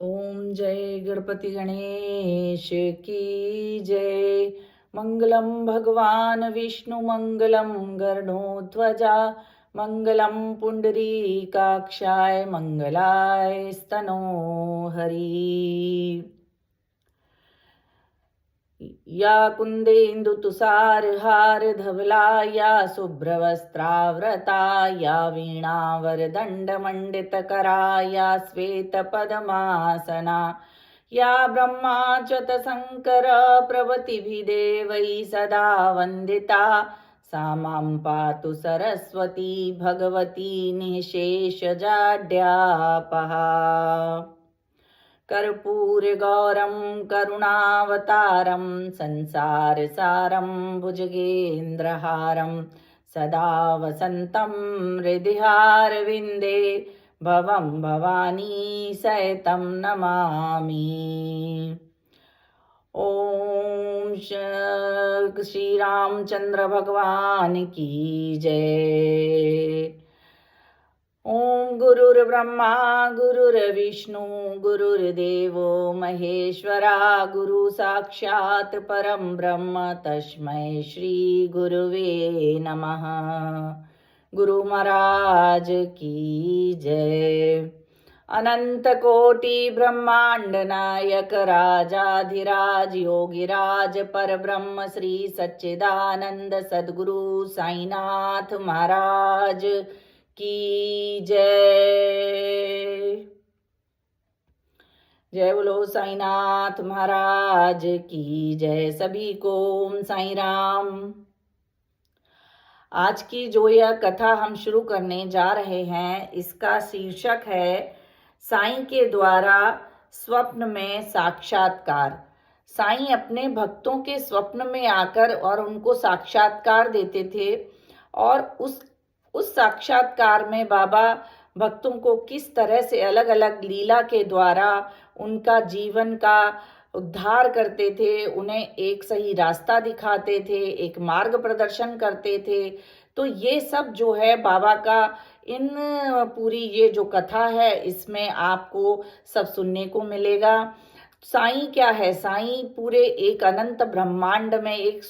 ओम जय गणपति गणेश की जय। मंगलम भगवान विष्णु मंगलम गरुड़ध्वजा मंगलम पुंडरीकाक्षाय मंगलाय स्तनो हरि। या कुन्देन्दुतुषारहार धवला या शुभ्रवस्त्राव्रता या वीणावरदण्डमण्डितकरा या श्वेतपद्मासना या ब्रह्माच्युतशङ्कर प्रभृतिभिर्देवैः सदा वन्दिता सा मां पातु सरस्वती भगवती निःशेषजाड्यापहा। कर्पूरगौरं करुणावतारं संसारसारं भुजगेन्द्रहारं सदा वसन्तं हृदयारविन्दे भवं भवानी सहितं नमामि। ओम श्री रामचंद्र भगवान की जय। ओम गुरुर्ब्रह्मा गुरुर्विष्णु गुरुर्देवो महेश्वरा गुरु साक्षात् परम ब्रह्म तस्मै श्री गुरुवे नमः। गुरु महाराज की जय। अनंत कोटि ब्रह्मांड नायक राजाधिराज योगिराज पर ब्रह्म श्री सच्चिदानंद सद्गुरु साईनाथ महाराज की जय। जय बोलो साईनाथ महाराज की जय। सभी को ओम साई राम। आज की जो यह कथा हम शुरू करने जा रहे हैं इसका शीर्षक है साईं के द्वारा स्वप्न में साक्षात्कार। साईं अपने भक्तों के स्वप्न में आकर और उनको साक्षात्कार देते थे और उस साक्षात्कार में बाबा भक्तों को किस तरह से अलग अलग लीला के द्वारा उनका जीवन का उद्धार करते थे, उन्हें एक सही रास्ता दिखाते थे, एक मार्ग प्रदर्शन करते थे। तो ये सब जो है बाबा का इन पूरी ये जो कथा है इसमें आपको सब सुनने को मिलेगा। साईं क्या है? साईं पूरे एक अनंत ब्रह्मांड में एक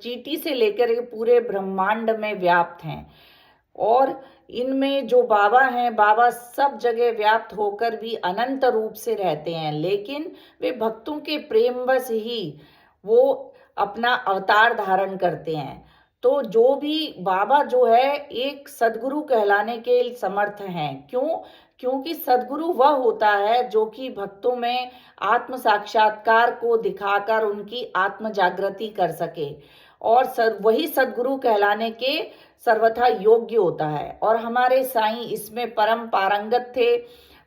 चींटी से लेकर के पूरे ब्रह्मांड में व्याप्त हैं और इनमें जो बाबा हैं, बाबा सब जगह व्याप्त होकर भी अनंत रूप से रहते हैं, लेकिन वे भक्तों के प्रेमवश ही वो अपना अवतार धारण करते हैं। तो जो भी बाबा जो है एक सद्गुरु कहलाने के समर्थ हैं। क्योंकि सद्गुरु वह होता है जो कि भक्तों में आत्म साक्षात्कार को दिखाकर उनकी आत्म जागृति कर सके और वही सद्गुरु कहलाने के सर्वथा योग्य होता है। और हमारे साईं इसमें परम पारंगत थे।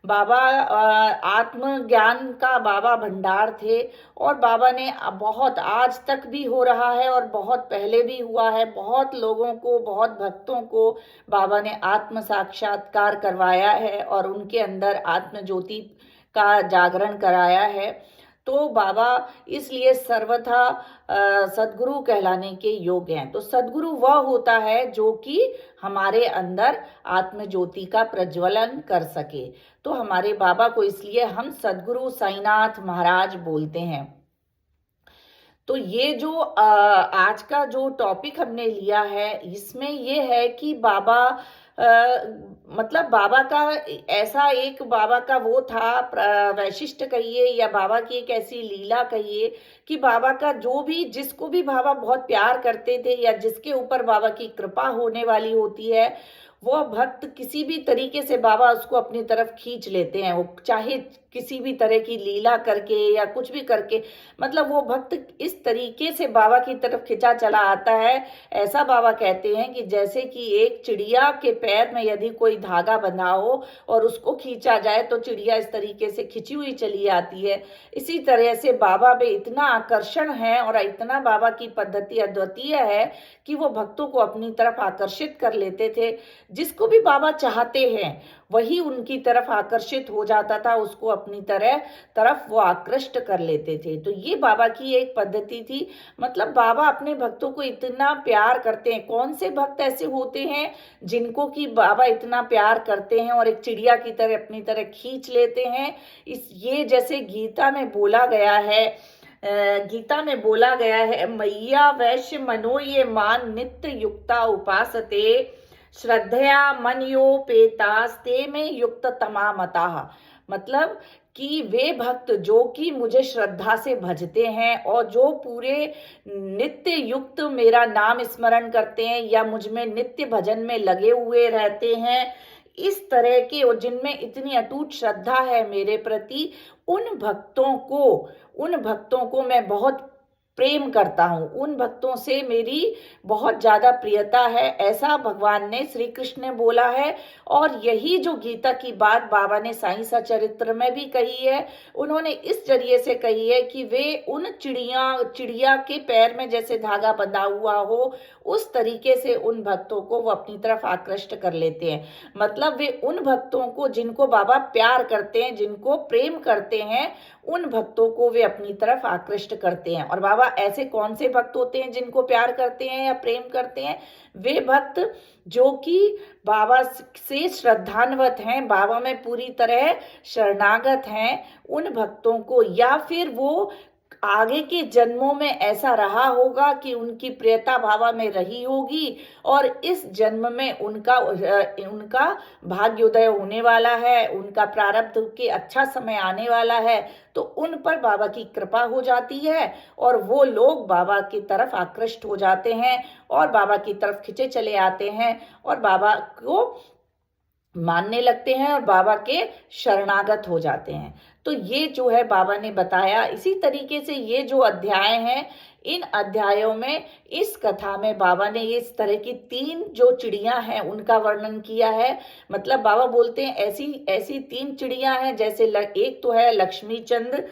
बाबा आत्मज्ञान का बाबा भंडार थे और बाबा ने बहुत आज तक भी हो रहा है और बहुत पहले भी हुआ है। बहुत लोगों को, बहुत भक्तों को बाबा ने आत्म साक्षात्कार करवाया है और उनके अंदर आत्म ज्योति का जागरण कराया है। तो बाबा इसलिए सर्वथा सद्गुरु कहलाने के योग्य हैं। तो सद्गुरु वह होता है जो कि हमारे अंदर आत्म ज्योति का प्रज्वलन कर सके। तो हमारे बाबा को इसलिए हम सद्गुरु साईनाथ महाराज बोलते हैं। तो ये जो आज का जो टॉपिक हमने लिया है इसमें ये है कि बाबा मतलब बाबा का ऐसा एक बाबा का वो था वैशिष्ट कहिए या बाबा की एक ऐसी लीला कहिए कि बाबा का जो भी जिसको भी बाबा बहुत प्यार करते थे या जिसके ऊपर बाबा की कृपा होने वाली होती है वो भक्त किसी भी तरीके से बाबा उसको अपनी तरफ खींच लेते हैं। वो चाहे किसी भी तरह की लीला करके या कुछ भी करके, मतलब वो भक्त इस तरीके से बाबा की तरफ खिंचा चला आता है। ऐसा बाबा कहते हैं कि जैसे कि एक चिड़िया के पैर में यदि कोई धागा बंधा हो और उसको खींचा जाए तो चिड़िया इस तरीके से खिंची हुई चली आती है। इसी तरह से बाबा में इतना आकर्षण है और इतना बाबा की पद्धति अद्वितीय है कि वो भक्तों को अपनी तरफ आकर्षित कर लेते थे। जिसको भी बाबा चाहते हैं वही उनकी तरफ आकर्षित हो जाता था, उसको अपनी तरफ वो आकृष्ट कर लेते थे। तो ये बाबा की एक पद्धति थी। मतलब बाबा अपने भक्तों को इतना प्यार करते हैं। कौन से भक्त ऐसे होते हैं जिनको कि बाबा इतना प्यार करते हैं और एक चिड़िया की तरह अपनी तरह खींच लेते हैं। ये जैसे गीता में बोला गया है, मैया वैश्य मनो ये मान नित्य युक्ता उपासते श्रद्धया मनयोपेतास्ते में युक्त तमामताः। मतलब कि वे भक्त जो कि मुझे श्रद्धा से भजते हैं और जो पूरे नित्य युक्त मेरा नाम स्मरण करते हैं या मुझ में नित्य भजन में लगे हुए रहते हैं, इस तरह के और जिनमें इतनी अटूट श्रद्धा है मेरे प्रति, उन भक्तों को मैं बहुत प्रेम करता हूँ, उन भक्तों से मेरी बहुत ज़्यादा प्रियता है, ऐसा भगवान ने, श्री कृष्ण ने बोला है। और यही जो गीता की बात बाबा ने साईं सचरित्र में भी कही है, उन्होंने इस जरिए से कही है कि वे उन चिड़िया के पैर में जैसे धागा बंधा हुआ हो, उस तरीके से उन भक्तों को वो अपनी तरफ आकृष्ट कर लेते हैं। मतलब वे उन भक्तों को जिनको बाबा प्यार करते हैं, जिनको प्रेम करते हैं, उन भक्तों को वे अपनी तरफ आकृष्ट करते हैं। और बाबा ऐसे कौन से भक्त होते हैं जिनको प्यार करते हैं या प्रेम करते हैं? वे भक्त जो कि बाबा से श्रद्धान्वित हैं, बाबा में पूरी तरह शरणागत हैं, उन भक्तों को, या फिर वो आगे के जन्मों में ऐसा रहा होगा कि उनकी प्रियता बाबा में रही होगी और इस जन्म में उनका भाग्योदय होने वाला है, उनका प्रारब्ध के अच्छा समय आने वाला है, तो उन पर बाबा की कृपा हो जाती है और वो लोग बाबा की तरफ आकृष्ट हो जाते हैं और बाबा की तरफ खिंचे चले आते हैं और बाबा को मानने लगते हैं और बाबा के शरणागत हो जाते हैं। तो ये जो है बाबा ने बताया। इसी तरीके से ये जो अध्याय हैं, इन अध्यायों में, इस कथा में बाबा ने इस तरह की 3 जो चिड़िया हैं उनका वर्णन किया है। मतलब बाबा बोलते हैं ऐसी 3 चिड़िया हैं, जैसे एक तो है लक्ष्मीचंद,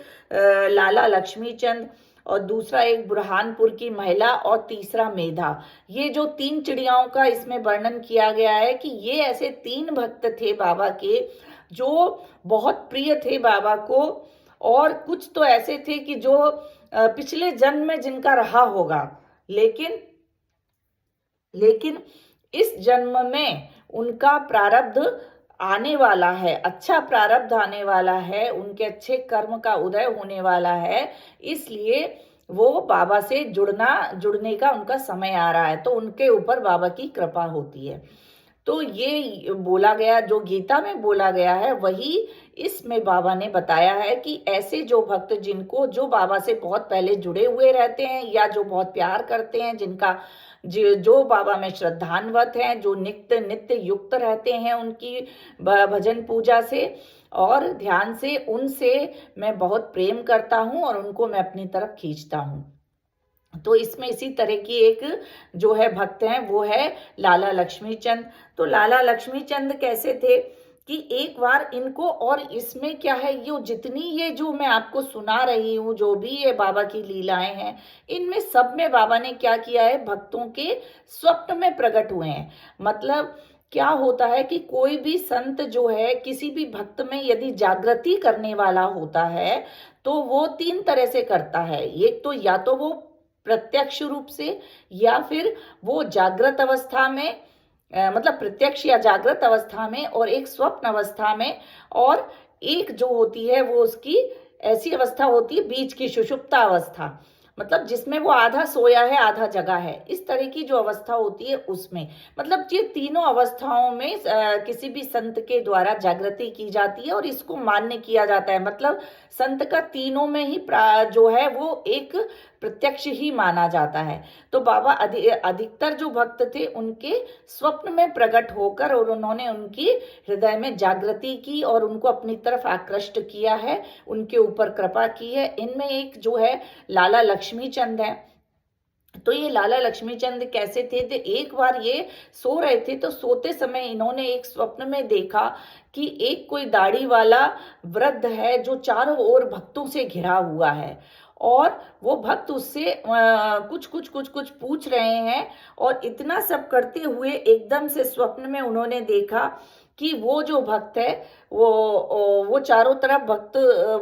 लाला लक्ष्मीचंद, और दूसरा एक बुरहानपुर की महिला और तीसरा मेधा। ये जो 3 चिड़ियाओं का इसमें वर्णन किया गया है कि ये ऐसे 3 भक्त थे बाबा के जो बहुत प्रिय थे बाबा को, और कुछ तो ऐसे थे कि जो पिछले जन्म में जिनका रहा होगा, लेकिन इस जन्म में उनका प्रारब्ध आने वाला है, अच्छा प्रारब्ध आने वाला है, उनके अच्छे कर्म का उदय होने वाला है, इसलिए वो बाबा से जुड़ने का उनका समय आ रहा है, तो उनके ऊपर बाबा की कृपा होती है। तो ये बोला गया, जो गीता में बोला गया है वही इसमें बाबा ने बताया है कि ऐसे जो भक्त जो बाबा से बहुत पहले जुड़े हुए रहते हैं या जो बहुत प्यार करते हैं, जो बाबा में श्रद्धान्वित हैं, जो नित्य युक्त रहते हैं उनकी भजन पूजा से और ध्यान से, उनसे मैं बहुत प्रेम करता हूँ और उनको मैं अपनी तरफ खींचता हूँ। तो इसमें इसी तरह की एक जो है भक्त हैं वो है लाला लक्ष्मीचंद। तो लाला लक्ष्मीचंद कैसे थे कि एक बार इनको, और इसमें क्या है, ये जो मैं आपको सुना रही हूँ, जो भी ये बाबा की लीलाएं हैं, इनमें सब में बाबा ने क्या किया है, भक्तों के स्वप्न में प्रकट हुए हैं। मतलब क्या होता है कि कोई भी संत जो है किसी भी भक्त में यदि जागृति करने वाला होता है तो वो 3 तरह से करता है। एक तो या तो वो प्रत्यक्ष रूप से, या फिर वो जागृत अवस्था में, मतलब प्रत्यक्ष या जागृत अवस्था में, और एक स्वप्न अवस्था में, और एक जो होती है वो उसकी ऐसी अवस्था होती है बीच की सुषुप्ता अवस्था, मतलब जिसमें वो आधा सोया है आधा जगा है, इस तरह की जो अवस्था होती है उसमें। मतलब ये तीनों अवस्थाओं में किसी भी संत के द्वारा जागृति की जाती है और इसको मान्य किया जाता है। मतलब संत का तीनों में ही जो है वो एक प्रत्यक्ष ही माना जाता है। तो बाबा अधिकतर जो भक्त थे उनके स्वप्न में प्रकट होकर और उन्होंने उनकी हृदय में जागृति की और उनको अपनी तरफ आकृष्ट किया है, उनके ऊपर कृपा की है। इनमें एक जो है लाला लक्ष्मीचंद है। तो ये लाला लक्ष्मीचंद कैसे थे? तो एक बार ये सो रहे थे, तो सोते समय इन्होंने एक स्वप्न में देखा कि एक कोई दाढ़ी वाला वृद्ध है जो चारों ओर भक्तों से घिरा हुआ है और वो भक्त उससे कुछ कुछ कुछ कुछ पूछ रहे हैं। और इतना सब करते हुए एकदम से स्वप्न में उन्होंने देखा कि वो जो भक्त है वो चारों तरफ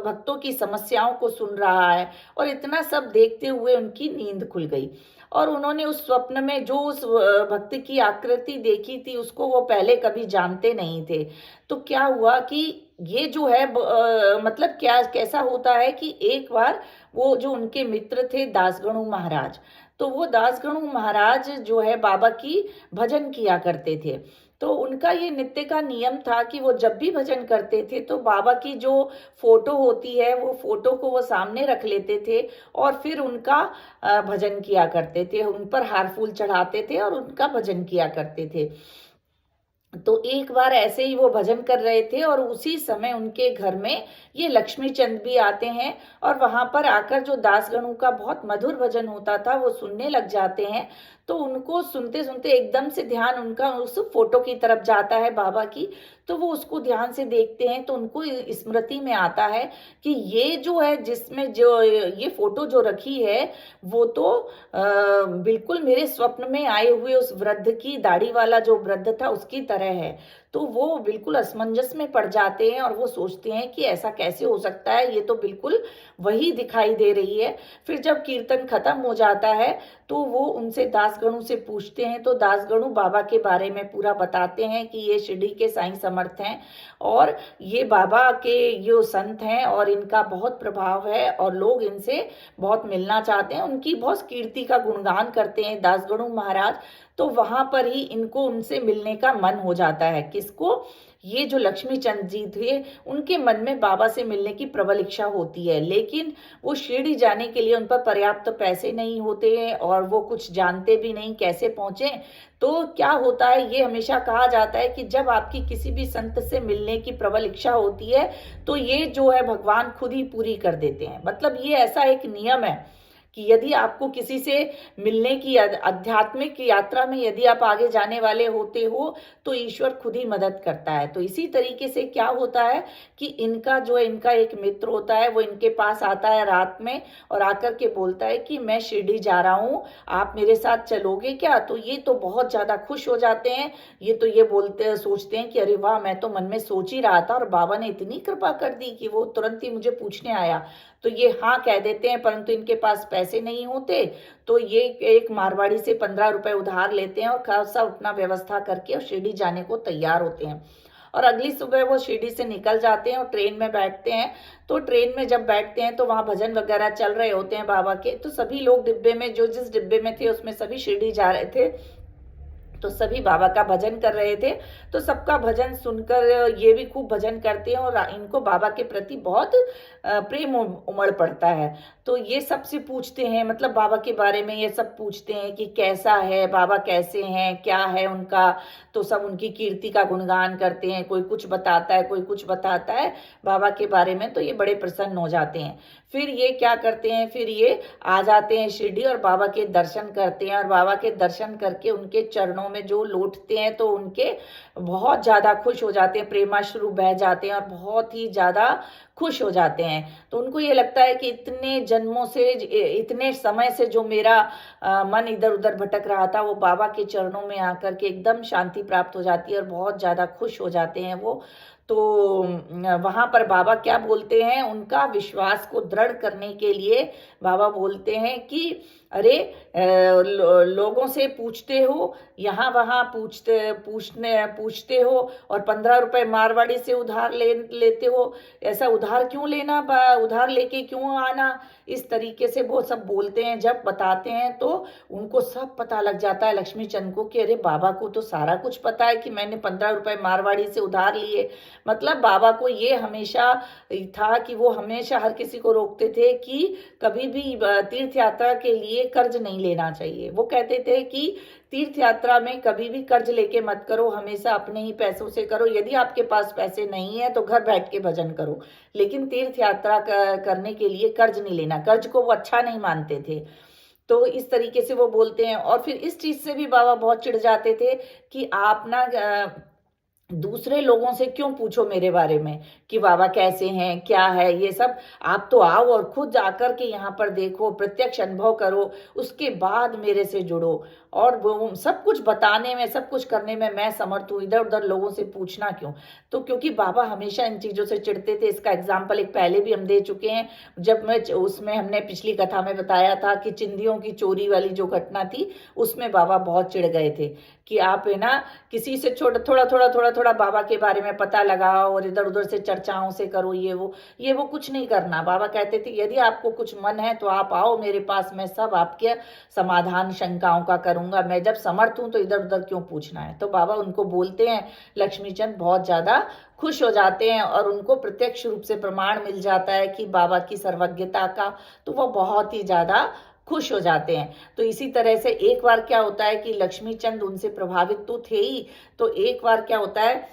भक्तों की समस्याओं को सुन रहा है। और इतना सब देखते हुए उनकी नींद खुल गई। और उन्होंने उस स्वप्न में जो उस भक्त की आकृति देखी थी उसको वो पहले कभी जानते नहीं थे। तो क्या हुआ कि ये जो है मतलब क्या कैसा होता है कि एक बार वो जो उनके मित्र थे दासगणु महाराज, तो वो दासगणु महाराज जो है बाबा की भजन किया करते थे। तो उनका ये नित्य का नियम था कि वो जब भी भजन करते थे तो बाबा की जो फोटो होती है वो फोटो को वो सामने रख लेते थे और फिर उनका भजन किया करते थे, उन पर हार फूल चढ़ाते थे और उनका भजन किया करते थे। तो एक बार ऐसे ही वो भजन कर रहे थे और उसी समय उनके घर में ये लक्ष्मी चंद भी आते हैं और वहां पर आकर जो दासगणों का बहुत मधुर भजन होता था वो सुनने लग जाते हैं। तो उनको सुनते सुनते एकदम से ध्यान उनका उस फोटो की तरफ जाता है बाबा की। तो वो उसको ध्यान से देखते हैं तो उनको स्मृति में आता है कि ये जो है जिसमें जो ये फोटो जो रखी है वो तो बिल्कुल मेरे स्वप्न में आए हुए उस वृद्ध की दाढ़ी वाला जो वृद्ध था उसकी तरह है। तो वो बिल्कुल असमंजस में पड़ जाते हैं और वो सोचते हैं कि ऐसा कैसे हो सकता है, ये तो बिल्कुल वही दिखाई दे रही है। फिर जब कीर्तन खत्म हो जाता है तो वो उनसे दासगणु से पूछते हैं तो दासगणु बाबा के बारे में पूरा बताते हैं कि ये शिरडी के साईं समर्थ हैं और ये बाबा के ये संत हैं और इनका बहुत प्रभाव है और लोग इनसे बहुत मिलना चाहते हैं, उनकी बहुत कीर्ति का गुणगान करते हैं दासगणु महाराज। तो वहां पर ही इनको उनसे मिलने का मन हो जाता है। किसको? ये जो लक्ष्मी चंद जी थे उनके मन में बाबा से मिलने की प्रबल इच्छा होती है, लेकिन वो शिरडी जाने के लिए उन पर पर्याप्त पैसे नहीं होते हैं और वो कुछ जानते भी नहीं कैसे पहुंचे। तो क्या होता है, ये हमेशा कहा जाता है कि जब आपकी किसी भी संत से मिलने की प्रबल इच्छा होती है तो ये जो है भगवान खुद ही पूरी कर देते हैं। मतलब ये ऐसा एक नियम है कि यदि आपको किसी से मिलने की आध्यात्मिक यात्रा में यदि आप आगे जाने वाले होते हो तो ईश्वर खुद ही मदद करता है। तो इसी तरीके से क्या होता है कि इनका एक मित्र होता है, वो इनके पास आता है रात में और आकर के बोलता है कि मैं शिरडी जा रहा हूँ, आप मेरे साथ चलोगे क्या? तो ये तो बहुत ज्यादा खुश हो जाते हैं। ये तो ये बोलते सोचते हैं कि अरे वाह, मैं तो मन में सोच ही रहा था और बाबा ने इतनी कृपा कर दी कि वो तुरंत ही मुझे पूछने आया। तो ये हाँ कह देते हैं, परंतु इनके पास पैसे नहीं होते। तो ये एक मारवाड़ी से 15 रुपए उधार लेते हैं और खासा अपना व्यवस्था करके और शिरडी जाने को तैयार होते हैं। और अगली सुबह वो शिरडी से निकल जाते हैं और ट्रेन में बैठते हैं। तो ट्रेन में जब बैठते हैं तो वहाँ भजन वगैरह चल रहे होते हैं बाबा के। तो सभी लोग डिब्बे में, जो जिस डिब्बे में थे उसमें सभी शिरडी जा रहे थे, तो सभी बाबा का भजन कर रहे थे। तो सबका भजन सुनकर ये भी खूब भजन करते हैं और इनको बाबा के प्रति बहुत प्रेम उमड़ पड़ता है। तो ये सबसे पूछते हैं, मतलब बाबा के बारे में ये सब पूछते हैं कि कैसा है बाबा, कैसे हैं, क्या है उनका। तो सब उनकी कीर्ति का गुणगान करते हैं, कोई कुछ बताता है कोई कुछ बताता है बाबा के बारे में। तो ये बड़े प्रसन्न हो जाते हैं। फिर ये क्या करते हैं, फिर ये आ जाते हैं शिरडी और बाबा के दर्शन करते हैं और बाबा के दर्शन करके उनके चरणों में जो लौटते हैं तो उनके बहुत ज़्यादा खुश हो जाते हैं, प्रेमाश्रु बह जाते हैं और बहुत ही ज़्यादा खुश हो जाते हैं। तो उनको ये लगता है कि इतने जन्मों से, इतने समय से जो मेरा मन इधर उधर भटक रहा था वो बाबा के चरणों में आकर के एकदम शांति प्राप्त हो जाती है और बहुत ज़्यादा खुश हो जाते हैं वो। तो वहाँ पर बाबा क्या बोलते हैं, उनका विश्वास को दृढ़ करने के लिए बाबा बोलते हैं कि अरे लोगों से पूछते हो, यहाँ वहाँ पूछते हो और 15 रुपए मारवाड़ी से उधार लेते हो, ऐसा उधार क्यों लेना, उधार लेके क्यों आना, इस तरीके से वो सब बोलते हैं। जब बताते हैं तो उनको सब पता लग जाता है लक्ष्मी चंद को कि अरे बाबा को तो सारा कुछ पता है कि मैंने 15 रुपए मारवाड़ी से उधार लिए। मतलब बाबा को ये हमेशा था कि वो हमेशा हर किसी को रोकते थे कि कभी भी तीर्थ यात्रा के लिए कर्ज नहीं लेना चाहिए। वो कहते थे कि तीर्थ यात्रा में कभी भी कर्ज लेके मत करो, हमेशा अपने ही पैसों से करो। यदि आपके पास पैसे नहीं है तो घर बैठ के भजन करो, लेकिन तीर्थ यात्रा करने के लिए कर्ज नहीं लेना। कर्ज को वो अच्छा नहीं मानते थे। तो इस तरीके से वो बोलते हैं। और फिर इस चीज से भी बाबा बहुत चिढ़ जाते थे कि आप ना दूसरे लोगों से क्यों पूछो मेरे बारे में कि बाबा कैसे हैं, क्या है, ये सब। आप तो आओ और खुद आकर के यहाँ पर देखो, प्रत्यक्ष अनुभव करो, उसके बाद मेरे से जुड़ो। और वो सब कुछ बताने में, सब कुछ करने में मैं समर्थ हूँ, इधर उधर लोगों से पूछना क्यों। तो क्योंकि बाबा हमेशा इन चीज़ों से चिढ़ते थे। इसका एग्जाम्पल एक पहले भी हम दे चुके हैं, जब मैं उसमें हमने पिछली कथा में बताया था कि चिंदियों की चोरी वाली जो घटना थी, उसमें बाबा बहुत चिढ़ गए थे कि आप है ना किसी से छोटा थोड़ा थोड़ा थोड़ा थोड़ा बाबा के बारे में पता लगाओ और इधर उधर से चर्चाओं से करो, ये वो कुछ नहीं करना। बाबा कहते थे यदि आपको कुछ मन है तो आप आओ मेरे पास, मैं सब आपके समाधान शंकाओं का करूंगा। मैं जब समर्थ हूं तो इधर उधर क्यों पूछना है। तो बाबा उनको बोलते हैं, लक्ष्मीचंद बहुत ज्यादा खुश हो जाते हैं और उनको प्रत्यक्ष रूप से प्रमाण मिल जाता है कि बाबा की सर्वज्ञता का। तो वो बहुत ही ज्यादा खुश हो जाते हैं। तो इसी तरह से एक बार क्या होता है कि लक्ष्मीचंद उनसे प्रभावित तो थे ही, तो एक बार क्या होता है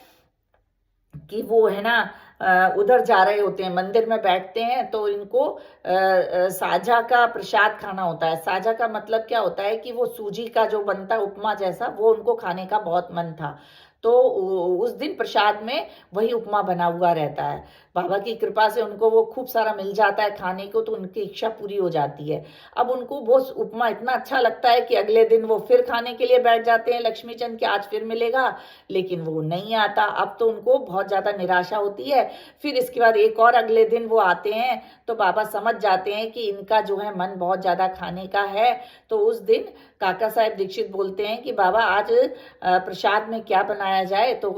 कि वो है ना उधर जा रहे होते हैं, मंदिर में बैठते हैं, तो इनको साझा का प्रसाद खाना होता है। साझा का मतलब क्या होता है कि वो सूजी का जो बनता है उपमा जैसा, वो उनको खाने का बहुत मन था। तो उस दिन प्रसाद में वही उपमा बना हुआ रहता है। बाबा की कृपा से उनको वो खूब सारा मिल जाता है खाने को, तो उनकी इच्छा पूरी हो जाती है। अब उनको वो उपमा इतना अच्छा लगता है कि अगले दिन वो फिर खाने के लिए बैठ जाते हैं लक्ष्मीचंद के, आज फिर मिलेगा, लेकिन वो नहीं आता। अब तो उनको बहुत ज़्यादा निराशा होती है। फिर इसके बाद एक और अगले दिन वो आते हैं, तो बाबा समझ जाते हैं कि इनका जो है मन बहुत ज़्यादा खाने का है। तो उस दिन काका साहेब दीक्षित बोलते हैं कि बाबा आज प्रसाद में क्या बनाया जाए। तो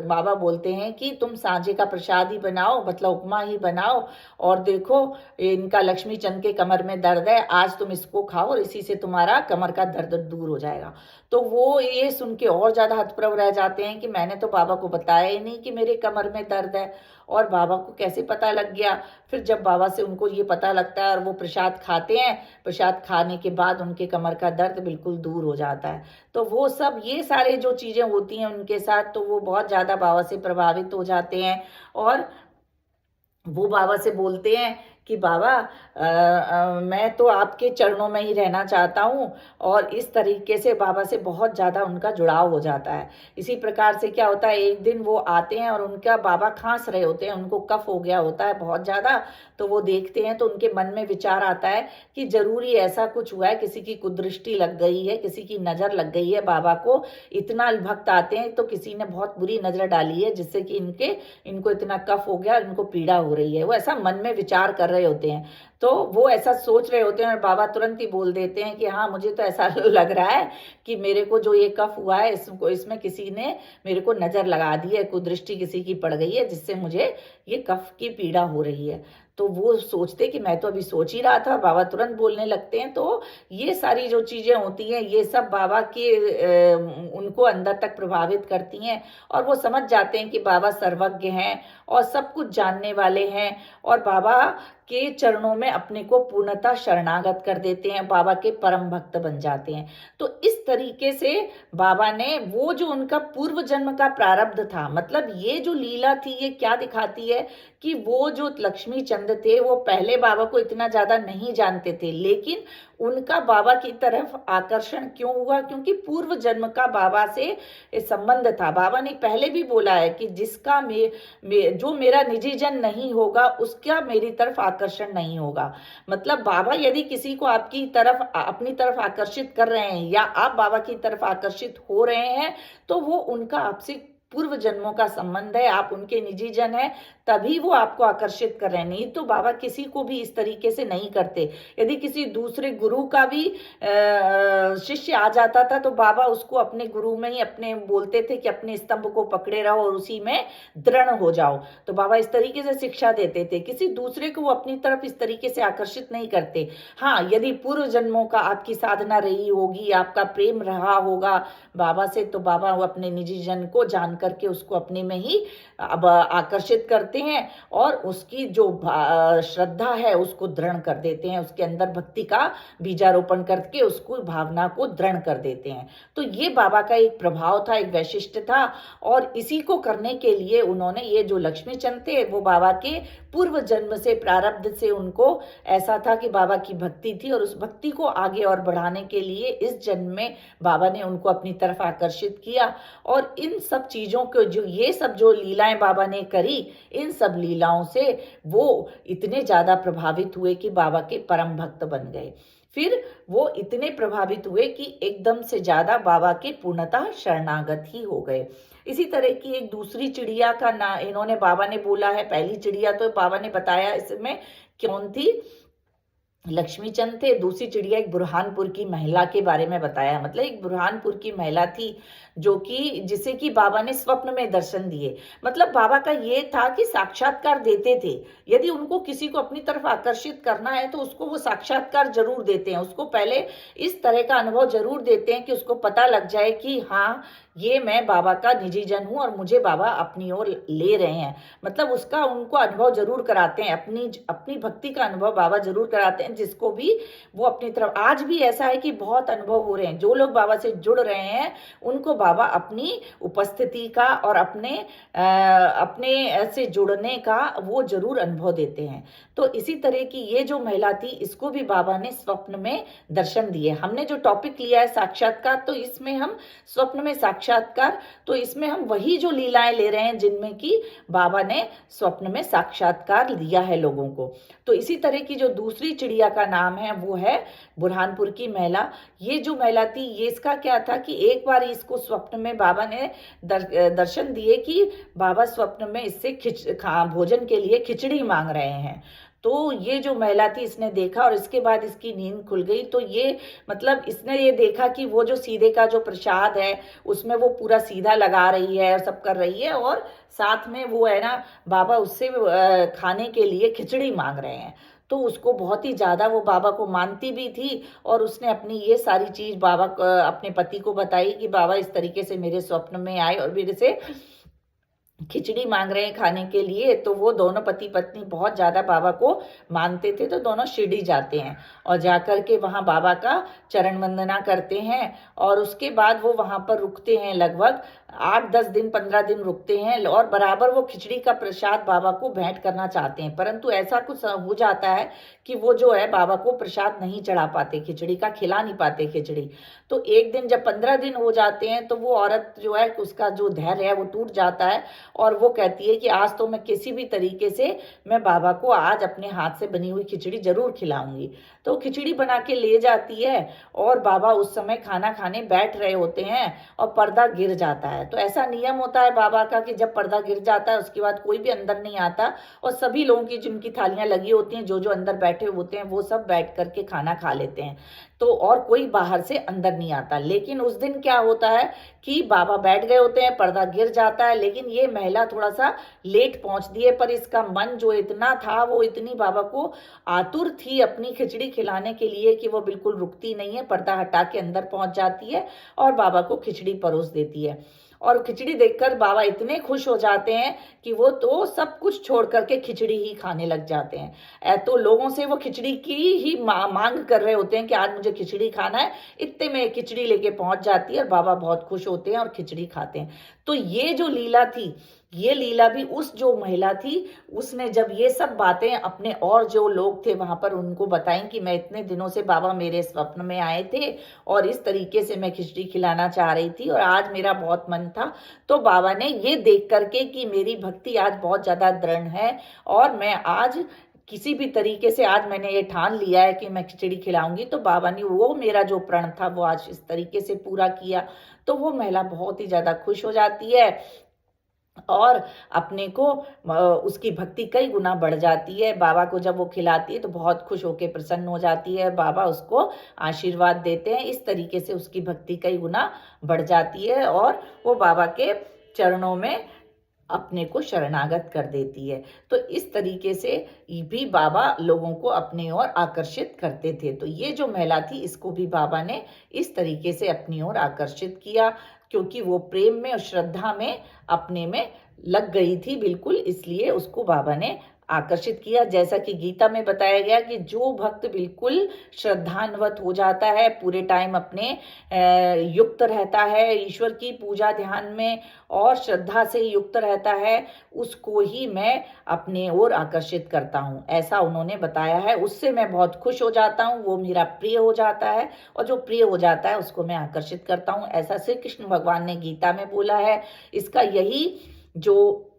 बाबा बोलते हैं कि तुम सांझे का प्रसाद ही बनाओ, मतलब उपमा ही बनाओ, और देखो इनका लक्ष्मी चंद के कमर में दर्द है, आज तुम इसको खाओ और इसी से तुम्हारा कमर का दर्द दूर हो जाएगा। तो वो ये सुन के और ज़्यादा हतप्रभ रह जाते हैं कि मैंने तो बाबा को बताया ही नहीं कि मेरे कमर में दर्द है, और बाबा को कैसे पता लग गया। फिर जब बाबा से उनको ये पता लगता है और वो प्रसाद खाते हैं, प्रसाद खाने के बाद उनके कमर का दर्द बिल्कुल दूर हो जाता है। तो वो सब ये सारे जो चीज़ें होती हैं उनके साथ, तो वो बहुत ज़्यादा बाबा से प्रभावित हो जाते हैं। और वो बाबा से बोलते हैं कि बाबा मैं तो आपके चरणों में ही रहना चाहता हूँ। और इस तरीके से बाबा से बहुत ज़्यादा उनका जुड़ाव हो जाता है। इसी प्रकार से क्या होता है, एक दिन वो आते हैं और उनका बाबा खांस रहे होते हैं, उनको कफ हो गया होता है बहुत ज़्यादा। तो वो देखते हैं तो उनके मन में विचार आता है कि जरूरी ऐसा कुछ हुआ है, किसी की कुदृष्टि लग गई है, किसी की नज़र लग गई है बाबा को। इतना भक्त आते हैं तो किसी ने बहुत बुरी नज़र डाली है, जिससे कि इनको इतना कफ हो गया, इनको पीड़ा हो रही है। वो ऐसा मन में विचार कर रहे होते हैं। तो वो ऐसा सोच रहे होते हैं और बाबा तुरंत ही बोल देते हैं कि हाँ, मुझे तो ऐसा लग रहा है कि मेरे को जो ये कफ हुआ है, इसमें किसी ने मेरे को नज़र लगा दी है, कुदृष्टि किसी की पड़ गई है, जिससे मुझे ये कफ की पीड़ा हो रही है। तो वो सोचते कि मैं तो अभी सोच ही रहा था, बाबा तुरंत बोलने लगते हैं। तो ये सारी जो चीज़ें होती हैं, ये सब बाबा के उनको अंदर तक प्रभावित करती हैं, और वो समझ जाते हैं कि बाबा सर्वज्ञ हैं और सब कुछ जानने वाले हैं, और बाबा के चरणों में अपने को पूर्णतः शरणागत कर देते हैं, बाबा के परम भक्त बन जाते हैं। तो इस तरीके से बाबा ने वो जो उनका पूर्व जन्म का प्रारब्ध था, मतलब ये जो लीला थी, ये क्या दिखाती है कि वो जो लक्ष्मी चंद थे, वो पहले बाबा को इतना ज्यादा नहीं जानते थे, लेकिन उनका बाबा की तरफ आकर्षण क्यों हुआ, क्योंकि पूर्व जन्म का बाबा से संबंध था। बाबा ने पहले भी बोला है कि जिसका जो मेरा निजी जन नहीं होगा, उसका मेरी तरफ आकर्षण नहीं होगा। मतलब बाबा यदि किसी को आपकी तरफ, अपनी तरफ आकर्षित कर रहे हैं, या आप बाबा की तरफ आकर्षित हो रहे हैं, तो वो उनका आपसे पूर्व जन्मों का संबंध है, आप उनके निजी जन हैं, तभी वो आपको आकर्षित कर रहे हैं। नहीं तो बाबा किसी को भी इस तरीके से नहीं करते। यदि किसी दूसरे गुरु का भी शिष्य आ जाता था, तो बाबा उसको अपने गुरु में ही अपने बोलते थे कि अपने स्तंभ को पकड़े रहो और उसी में दृढ़ हो जाओ। तो बाबा इस तरीके से शिक्षा देते थे, किसी दूसरे को वो अपनी तरफ इस तरीके से आकर्षित नहीं करते। हाँ, यदि पूर्व जन्मों का आपकी साधना रही होगी, आपका प्रेम रहा होगा बाबा से, तो बाबा वो अपने निजी जन को जान करके उसको अपने में ही अब आकर्षित करते हैं, और उसकी जो श्रद्धा है उसको दृढ़ कर देते हैं, उसके अंदर भक्ति का बीजारोपण करके उसको भावना को दृढ़ कर देते हैं। तो ये बाबा का एक प्रभाव था, एक वैशिष्ट्य था, और इसी को करने के लिए उन्होंने, ये जो लक्ष्मी चंद थे, वो बाबा के पूर्व जन्म से, प्रारब्ध से उनको ऐसा था कि बाबा की भक्ति थी, और उस भक्ति को आगे और बढ़ाने के लिए इस जन्म में बाबा ने उनको अपनी तरफ आकर्षित किया। और इन सब चीजों चीज़ों को, जो ये सब जो लीलाएं बाबा ने करी, इन सब लीलाओं से वो इतने ज़्यादा प्रभावित हुए कि बाबा के परम भक्त बन गए। फिर वो इतने प्रभावित हुए कि एकदम से ज़्यादा बाबा के पूर्णतः शरणागत ही हो गए। इसी तरह की एक दूसरी चिड़िया का ना इन्होंने बाबा ने बोला है। पहली चिड़िया तो बाबा ने बताया इसमें कौन थी, लक्ष्मीचंद थे। दूसरी चिड़िया एक बुरहानपुर की महिला के बारे में बताया, मतलब एक बुरहानपुर की महिला थी जो कि जिसे कि बाबा ने स्वप्न में दर्शन दिए। मतलब बाबा का ये था कि साक्षात्कार देते थे। यदि उनको किसी को अपनी तरफ आकर्षित करना है तो उसको वो साक्षात्कार जरूर देते हैं, उसको पहले इस तरह का अनुभव जरूर देते हैं कि उसको पता लग जाए कि हाँ, ये मैं बाबा का निजी जन हूँ और मुझे बाबा अपनी ओर ले रहे हैं। मतलब उसका उनको अनुभव जरूर कराते हैं, अपनी भक्ति का अनुभव बाबा जरूर कराते हैं, जिसको भी वो अपनी तरफ। आज भी ऐसा है कि बहुत अनुभव हो रहे हैं, जो लोग बाबा से जुड़ रहे हैं उनको बाबा अपनी उपस्थिति का और अपने से जुड़ने का वो जरूर अनुभव देते हैं। तो इसी तरह की ये जो महिला थी, इसको भी बाबा ने स्वप्न में दर्शन दिए। हमने जो टॉपिक लिया है साक्षात्कार, तो इसमें हम स्वप्न में साक्षात्कार, तो इसमें हम वही जो लीलाएं ले रहे हैं जिनमें कि बाबा ने स्वप्न में साक्षात्कार दिया है लोगों को। तो इसी तरह की जो दूसरी चिड़िया का नाम है वो है बुरहानपुर की महिला। ये जो महिला थी, ये इसका क्या था कि एक बार इसको स्वप्न में बाबा ने दर्शन दिए कि बाबा स्वप्न में इससे भोजन के लिए खिचड़ी मांग रहे हैं। तो ये जो महिला थी, इसने देखा और इसके बाद इसकी नींद खुल गई। तो ये मतलब इसने ये देखा कि वो जो सीधे का जो प्रसाद है उसमें वो पूरा सीधा लगा रही है और सब कर रही है, और साथ में वो है ना बाबा उससे खाने के लिए खिचड़ी मांग रहे हैं। तो उसको बहुत ही ज़्यादा, वो बाबा को मानती भी थी और उसने अपनी ये सारी चीज़ बाबा अपने पति को बताई कि बाबा इस तरीके से मेरे स्वप्न में आए और मेरे से खिचड़ी मांग रहे हैं खाने के लिए। तो वो दोनों पति पत्नी बहुत ज़्यादा बाबा को मानते थे, तो दोनों शिरडी जाते हैं और जाकर के वहाँ बाबा का चरण वंदना करते हैं। और उसके बाद वो वहाँ पर रुकते हैं, लगभग 8-10 दिन 15 दिन रुकते हैं, और बराबर वो खिचड़ी का प्रसाद बाबा को भेंट करना चाहते हैं। परंतु ऐसा कुछ हो जाता है कि वो जो है बाबा को प्रसाद नहीं चढ़ा पाते, खिचड़ी का खिला नहीं पाते खिचड़ी। तो एक दिन जब 15 दिन हो जाते हैं तो वो औरत जो है, उसका जो धैर्य है वो टूट जाता है और वो कहती है कि आज तो मैं किसी भी तरीके से मैं बाबा को आज अपने हाथ से बनी हुई खिचड़ी जरूर खिलाऊंगी। तो खिचड़ी बना के ले जाती है और बाबा उस समय खाना खाने बैठ रहे होते हैं और पर्दा गिर जाता है। तो ऐसा नियम होता है बाबा का कि जब पर्दा गिर जाता है उसके बाद कोई भी अंदर नहीं आता, और सभी लोगों की जिनकी थालियां लगी होती हैं, जो जो अंदर बैठे होते हैं, वो सब बैठ करके खाना खा लेते हैं। तो और कोई बाहर से अंदर नहीं आता। लेकिन उस दिन क्या होता है कि बाबा बैठ गए होते हैं, पर्दा गिर जाता है, लेकिन ये महिला थोड़ा सा लेट पहुंचती है, पर इसका मन जो इतना था, वो इतनी बाबा को आतुर थी अपनी खिचड़ी खिलाने के लिए कि वो बिल्कुल रुकती नहीं है, पर्दा हटा के अंदर पहुंच जाती है और बाबा को खिचड़ी परोस देती है। और खिचड़ी देखकर बाबा इतने खुश हो जाते हैं कि वो तो सब कुछ छोड़ करके खिचड़ी ही खाने लग जाते हैं। तो लोगों से वो खिचड़ी की ही मांग कर रहे होते हैं कि आज मुझे खिचड़ी खाना है, इतने में खिचड़ी लेके पहुंच जाती है और बाबा बहुत खुश होते हैं और खिचड़ी खाते हैं। तो ये जो लीला थी, ये लीला भी उस जो महिला थी उसने जब ये सब बातें अपने और जो लोग थे वहां पर उनको बताई कि मैं इतने दिनों से बाबा मेरे स्वप्न में आए थे और इस तरीके से मैं खिचड़ी खिलाना चाह रही थी और आज मेरा बहुत मन था। तो बाबा ने ये देख करके कि मेरी भक्ति आज बहुत ज्यादा दृढ़ है और मैं आज किसी भी तरीके से आज मैंने ये ठान लिया है कि मैं खिचड़ी खिलाऊंगी, तो बाबा ने वो मेरा जो प्रण था वो आज इस तरीके से पूरा किया। तो वो महिला बहुत ही ज्यादा खुश हो जाती है और अपने को उसकी भक्ति कई गुना बढ़ जाती है। बाबा को जब वो खिलाती है तो बहुत खुश होकर प्रसन्न हो जाती है, बाबा उसको आशीर्वाद देते हैं। इस तरीके से उसकी भक्ति कई गुना बढ़ जाती है और वो बाबा के चरणों में अपने को शरणागत कर देती है। तो इस तरीके से भी बाबा लोगों को अपनी ओर आकर्षित करते थे। तो ये जो महिला थी इसको भी बाबा ने इस तरीके से अपनी ओर आकर्षित किया, क्योंकि वो प्रेम में और श्रद्धा में अपने में लग गई थी बिल्कुल, इसलिए उसको बाबा ने आकर्षित किया। जैसा कि गीता में बताया गया कि जो भक्त बिल्कुल श्रद्धान्वित हो जाता है, पूरे टाइम अपने युक्त रहता है ईश्वर की पूजा ध्यान में और श्रद्धा से युक्त रहता है, उसको ही मैं अपने ओर आकर्षित करता हूँ, ऐसा उन्होंने बताया है। उससे मैं बहुत खुश हो जाता हूँ, वो मेरा प्रिय हो जाता है और जो प्रिय हो जाता है उसको मैं आकर्षित करता हूँ, ऐसा श्री कृष्ण भगवान ने गीता में बोला है। इसका यही जो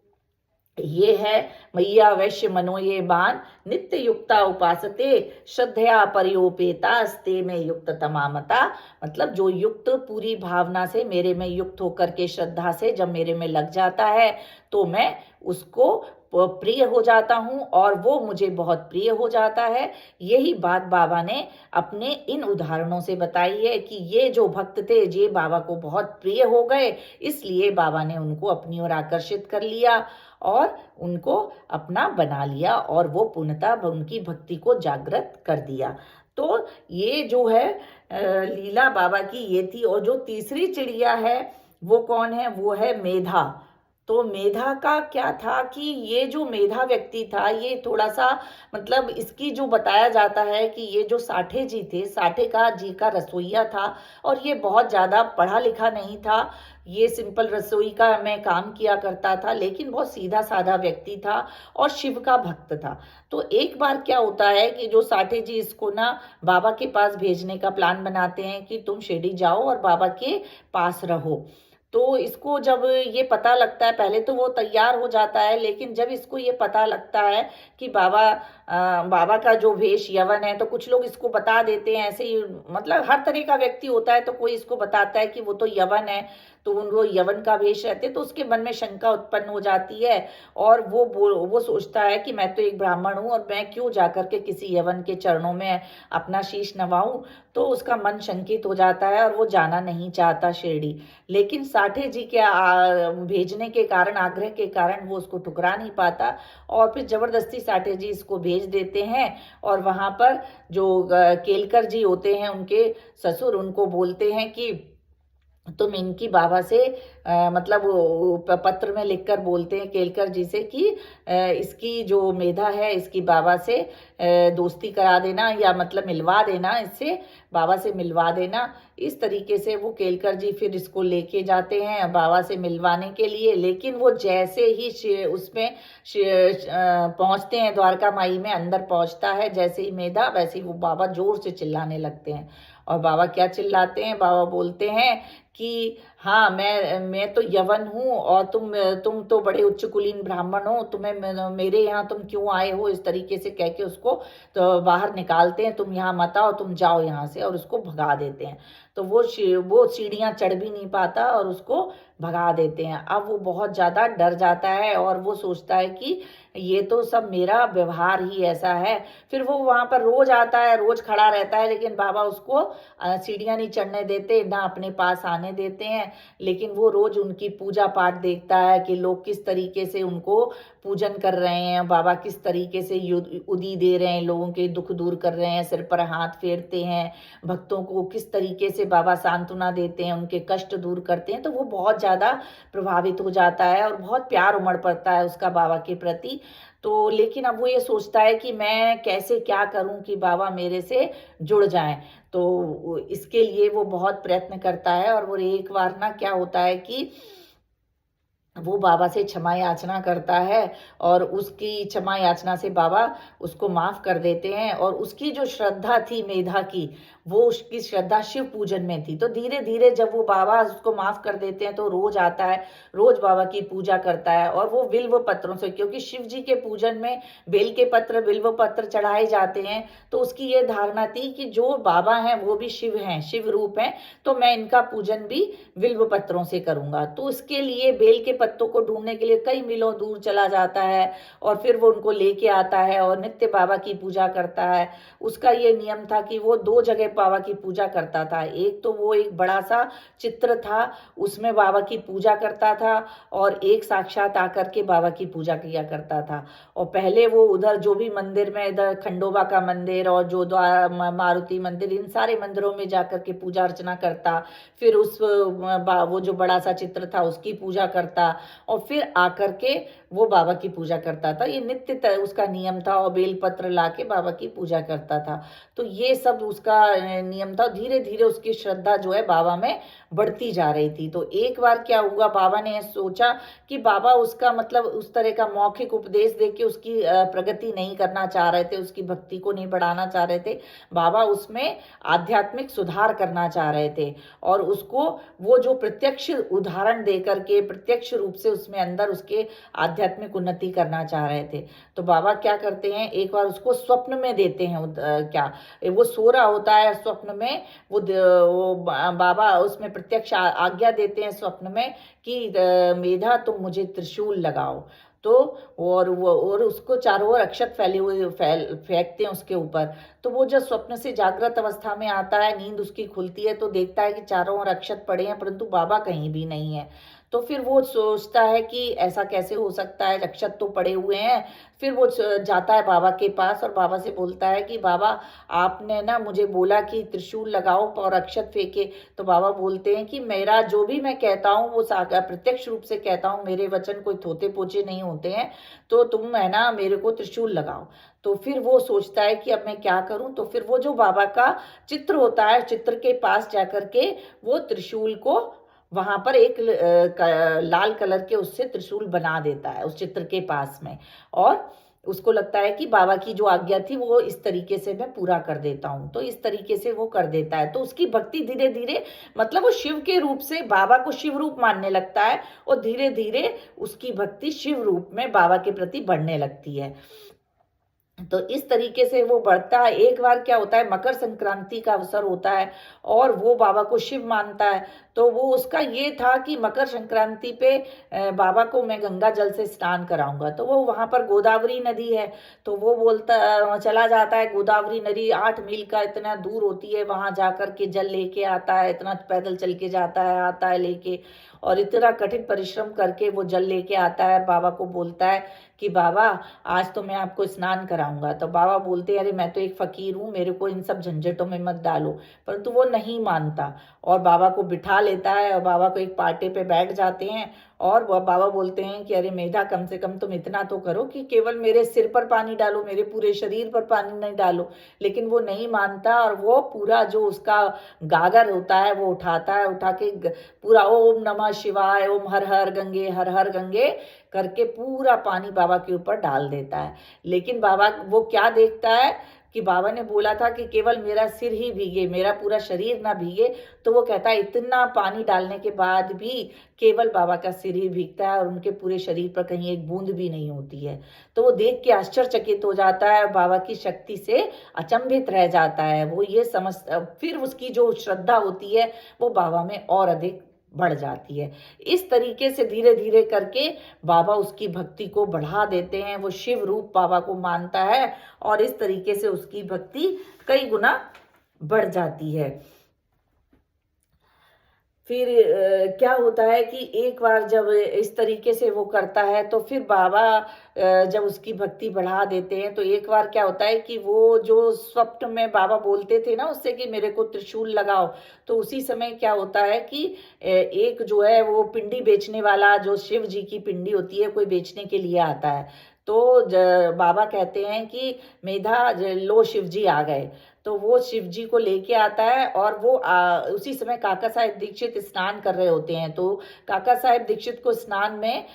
ये है, मय्या वैश्य मनो ये बान नित्य युक्ता उपासते श्रद्धया परियोपेतास्ते में युक्त तमामता। मतलब जो युक्त पूरी भावना से मेरे में युक्त होकर के श्रद्धा से जब मेरे में लग जाता है तो मैं उसको प्रिय हो जाता हूँ और वो मुझे बहुत प्रिय हो जाता है। यही बात बाबा ने अपने इन उदाहरणों से बताई है कि ये जो भक्त थे ये बाबा को बहुत प्रिय हो गए, इसलिए बाबा ने उनको अपनी ओर आकर्षित कर लिया और उनको अपना बना लिया और वो पूर्णतः उनकी भक्ति को जागृत कर दिया। तो ये जो है लीला बाबा की ये थी। और जो तीसरी चिड़िया है वो कौन है? वो है मेधा। तो मेधा का क्या था कि ये जो मेधा व्यक्ति था ये थोड़ा सा मतलब इसकी जो बताया जाता है कि ये जो साठे जी थे, साठे का जी का रसोइया था और ये बहुत ज़्यादा पढ़ा लिखा नहीं था, ये सिंपल रसोई का मैं काम किया करता था, लेकिन बहुत सीधा साधा व्यक्ति था और शिव का भक्त था। तो एक बार क्या होता है कि जो साठे जी इसको ना बाबा के पास भेजने का प्लान बनाते हैं कि तुम शिरडी जाओ और बाबा के पास रहो। तो इसको जब ये पता लगता है, पहले तो वो तैयार हो जाता है, लेकिन जब इसको ये पता लगता है कि बाबा का जो वेश यवन है, तो कुछ लोग इसको बता देते हैं ऐसे ही, मतलब हर तरह का व्यक्ति होता है, तो कोई इसको बताता है कि वो तो यवन है, तो वो यवन का वेश रहते, तो उसके मन में शंका उत्पन्न हो जाती है और वो सोचता है कि मैं तो एक ब्राह्मण हूँ और मैं क्यों जाकर के किसी यवन के चरणों में अपना शीश नवाऊं। तो उसका मन शंकित हो जाता है और वो जाना नहीं चाहता शिरडी। लेकिन साठे जी के भेजने के कारण, आग्रह के कारण वो उसको ठुकरा नहीं पाता और फिर जबरदस्ती साठे जी इसको भेज देते हैं। और वहाँ पर जो केलकर जी होते हैं, उनके ससुर, उनको बोलते हैं कि तुम इनकी बाबा से मतलब पत्र में लिखकर बोलते हैं केलकर जी से कि इसकी जो मेधा है इसकी बाबा से दोस्ती करा देना, या मतलब मिलवा देना, इससे बाबा से मिलवा देना। इस तरीके से वो केलकर जी फिर इसको लेके जाते हैं बाबा से मिलवाने के लिए। लेकिन वो जैसे ही उसमें पहुंचते हैं, द्वारका माई में अंदर पहुंचता है जैसे ही मेधा, वैसे ही वो बाबा जोर से चिल्लाने लगते हैं। और बाबा क्या चिल्लाते हैं? बाबा बोलते हैं कि हाँ, मैं तो यवन हूँ और तुम तो बड़े उच्च कुलीन ब्राह्मण हो, तुम्हें मेरे यहाँ तुम क्यों आए हो? इस तरीके से कह के उसको तो बाहर निकालते हैं, तुम यहाँ मत आओ, तुम जाओ यहाँ से, और उसको भगा देते हैं। तो वो सीढ़ियाँ चढ़ भी नहीं पाता और उसको भगा देते हैं। अब वो बहुत ज़्यादा डर जाता है और वो सोचता है कि ये तो सब मेरा व्यवहार ही ऐसा है। फिर वो वहाँ पर रोज आता है, रोज खड़ा रहता है, लेकिन बाबा उसको सीढ़ियाँ नहीं चढ़ने देते, ना अपने पास आने देते हैं। लेकिन वो रोज उनकी पूजा पाठ देखता है कि लोग किस तरीके से उनको पूजन कर रहे हैं, बाबा किस तरीके से उदी दे रहे हैं, लोगों के दुख दूर कर रहे हैं, सिर पर हाथ फेरते हैं, भक्तों को किस तरीके से बाबा सांत्वना देते हैं, उनके कष्ट दूर करते हैं। तो वो बहुत ज़्यादा प्रभावित हो जाता है और बहुत प्यार उमड़ पड़ता है उसका बाबा के प्रति। तो लेकिन अब वो ये सोचता है कि मैं कैसे क्या करूं कि बाबा मेरे से जुड़ जाएं। तो इसके लिए वो बहुत प्रयत्न करता है और वो एक बार ना क्या होता है कि वो बाबा से क्षमा याचना करता है और उसकी क्षमा याचना से बाबा उसको माफ़ कर देते हैं। और उसकी जो श्रद्धा थी मेधा की, वो उसकी श्रद्धा शिव पूजन में थी। तो धीरे धीरे जब वो बाबा उसको माफ़ कर देते हैं तो रोज आता है, रोज बाबा की पूजा करता है। और वो बिल्व पत्रों से, क्योंकि शिव जी के पूजन में बेल के पत्र, बिल्व पत्र चढ़ाए जाते हैं, तो उसकी ये धारणा थी कि जो बाबा हैं वो भी शिव हैं, शिव रूप हैं, तो मैं इनका पूजन भी बिल्व पत्रों से करूँगा। तो उसके लिए बेल के पत्तों को ढूंढने के लिए कई मीलों दूर चला जाता है और फिर वो उनको लेके आता है और नित्य बाबा की पूजा करता है। उसका ये नियम था कि वो दो जगह बाबा की पूजा करता था। एक तो वो एक बड़ा सा चित्र था, उसमें बाबा की पूजा करता था, और एक साक्षात आकर के बाबा की पूजा किया करता था। और पहले वो उधर जो भी मंदिर में, इधर खंडोबा का मंदिर और जो मारुति मंदिर, इन सारे मंदिरों में जाकर के पूजा अर्चना करता। फिर वो जो बड़ा सा चित्र था उसकी पूजा करता। और फिर आकर के वो बाबा की पूजा करता था। ये नित्य उसका नियम था और बेलपत्र लाके बाबा की पूजा करता था। तो ये सब उसका नियम था। धीरे धीरे उसकी श्रद्धा जो है बाबा में बढ़ती जा रही थी। तो एक बार क्या हुआ, बाबा ने सोचा कि बाबा उसका मतलब उस तरह का मौखिक उपदेश दे के उसकी प्रगति नहीं करना चाह रहे थे, उसकी भक्ति को नहीं बढ़ाना चाह रहे थे। बाबा उसमें आध्यात्मिक सुधार करना चाह रहे थे और उसको वो जो प्रत्यक्ष उदाहरण दे करके प्रत्यक्ष रूप से उसमें अंदर उसके आध्यात्मिक उन्नति करना चाह रहे थे। तो बाबा क्या करते हैं, एक बार उसको स्वप्न में देते हैं। क्या वो सो रहा होता है, स्वप्न में वो बाबा उसमें प्रत्यक्ष आज्ञा देते हैं स्वप्न में कि मेधा तुम मुझे त्रिशूल लगाओ। तो और उसको चारों ओर अक्षत फैले हुए फेंकते हैं उसके ऊपर। तो वो जब स्वप्न से जागृत अवस्था में आता है, नींद उसकी खुलती है, तो देखता है कि चारों ओर अक्षत पड़े हैं परंतु बाबा कहीं भी नहीं है। तो फिर वो सोचता है कि ऐसा कैसे हो सकता है, अक्षत तो पड़े हुए हैं। फिर वो जाता है बाबा के पास और बाबा से बोलता है कि बाबा आपने ना मुझे बोला कि त्रिशूल लगाओ और अक्षत फेंके। तो बाबा बोलते हैं कि मेरा जो भी मैं कहता हूँ वो प्रत्यक्ष रूप से कहता हूँ, मेरे वचन कोई थोते पोचे नहीं होते हैं। तो तुम है ना मेरे को त्रिशूल लगाओ। तो फिर वो सोचता है कि अब मैं क्या करूं। तो फिर वो जो बाबा का चित्र होता है, चित्र के पास जाकर के वो त्रिशूल को वहां पर एक लाल कलर के उससे त्रिशूल बना देता है उस चित्र के पास में। और उसको लगता है कि बाबा की जो आज्ञा थी वो इस तरीके से मैं पूरा कर देता हूँ। तो इस तरीके से वो कर देता है। तो उसकी भक्ति धीरे धीरे मतलब वो शिव के रूप से बाबा को शिव रूप मानने लगता है और धीरे धीरे उसकी भक्ति शिव रूप में बाबा के प्रति बढ़ने लगती है। तो इस तरीके से वो बढ़ता है। एक बार क्या होता है, मकर संक्रांति का अवसर होता है और वो बाबा को शिव मानता है। तो वो उसका ये था कि मकर संक्रांति पे बाबा को मैं गंगा जल से स्नान कराऊंगा। तो वो वहाँ पर गोदावरी नदी है, तो वो बोलता चला जाता है। गोदावरी नदी 8 मील का इतना दूर होती है, वहाँ जाकर के जल लेके आता है। इतना पैदल चल के जाता है, आता है लेके, और इतना कठिन परिश्रम करके वो जल लेके आता है। बाबा को बोलता है कि बाबा आज तो मैं आपको स्नान कराऊंगा। तो बाबा बोलते हैं अरे मैं तो एक फकीर हूँ, मेरे को इन सब झंझटों में मत डालो। परंतु वो नहीं मानता और बाबा को बिठा लेता है और बाबा को एक पाटे पे बैठ जाते हैं। और बाबा बोलते हैं कि अरे मेधा कम से कम तुम इतना तो करो कि केवल मेरे सिर पर पानी डालो, मेरे पूरे शरीर पर पानी नहीं डालो। लेकिन वो नहीं मानता और वो पूरा जो उसका गागर होता है वो उठाता है, उठा के पूरा ओम नमः शिवाय, ओम हर हर गंगे करके पूरा पानी बाबा के ऊपर डाल देता है। लेकिन बाबा वो क्या देखता है कि बाबा ने बोला था कि केवल मेरा सिर ही भीगे, मेरा पूरा शरीर ना भीगे। तो वो कहता है इतना पानी डालने के बाद भी केवल बाबा का सिर ही भीगता है और उनके पूरे शरीर पर कहीं एक बूंद भी नहीं होती है। तो वो देख के आश्चर्यचकित हो जाता है, बाबा की शक्ति से अचंभित रह जाता है। वो ये समझ फिर उसकी जो श्रद्धा होती है वो बाबा में और अधिक बढ़ जाती है। इस तरीके से धीरे धीरे करके बाबा उसकी भक्ति को बढ़ा देते हैं। वो शिव रूप बाबा को मानता है और इस तरीके से उसकी भक्ति कई गुना बढ़ जाती है। फिर क्या होता है कि एक बार जब इस तरीके से वो करता है तो फिर बाबा जब उसकी भक्ति बढ़ा देते हैं तो एक बार क्या होता है कि वो जो स्वप्न में बाबा बोलते थे ना उससे कि मेरे को त्रिशूल लगाओ, तो उसी समय क्या होता है कि एक जो है वो पिंडी बेचने वाला, जो शिव जी की पिंडी होती है, कोई बेचने के लिए आता है। तो बाबा कहते हैं कि मेधा लो शिव जी आ गए। तो वो शिव जी को लेके आता है और वो उसी समय काका साहेब दीक्षित स्नान कर रहे होते हैं। तो काका साहेब दीक्षित को स्नान में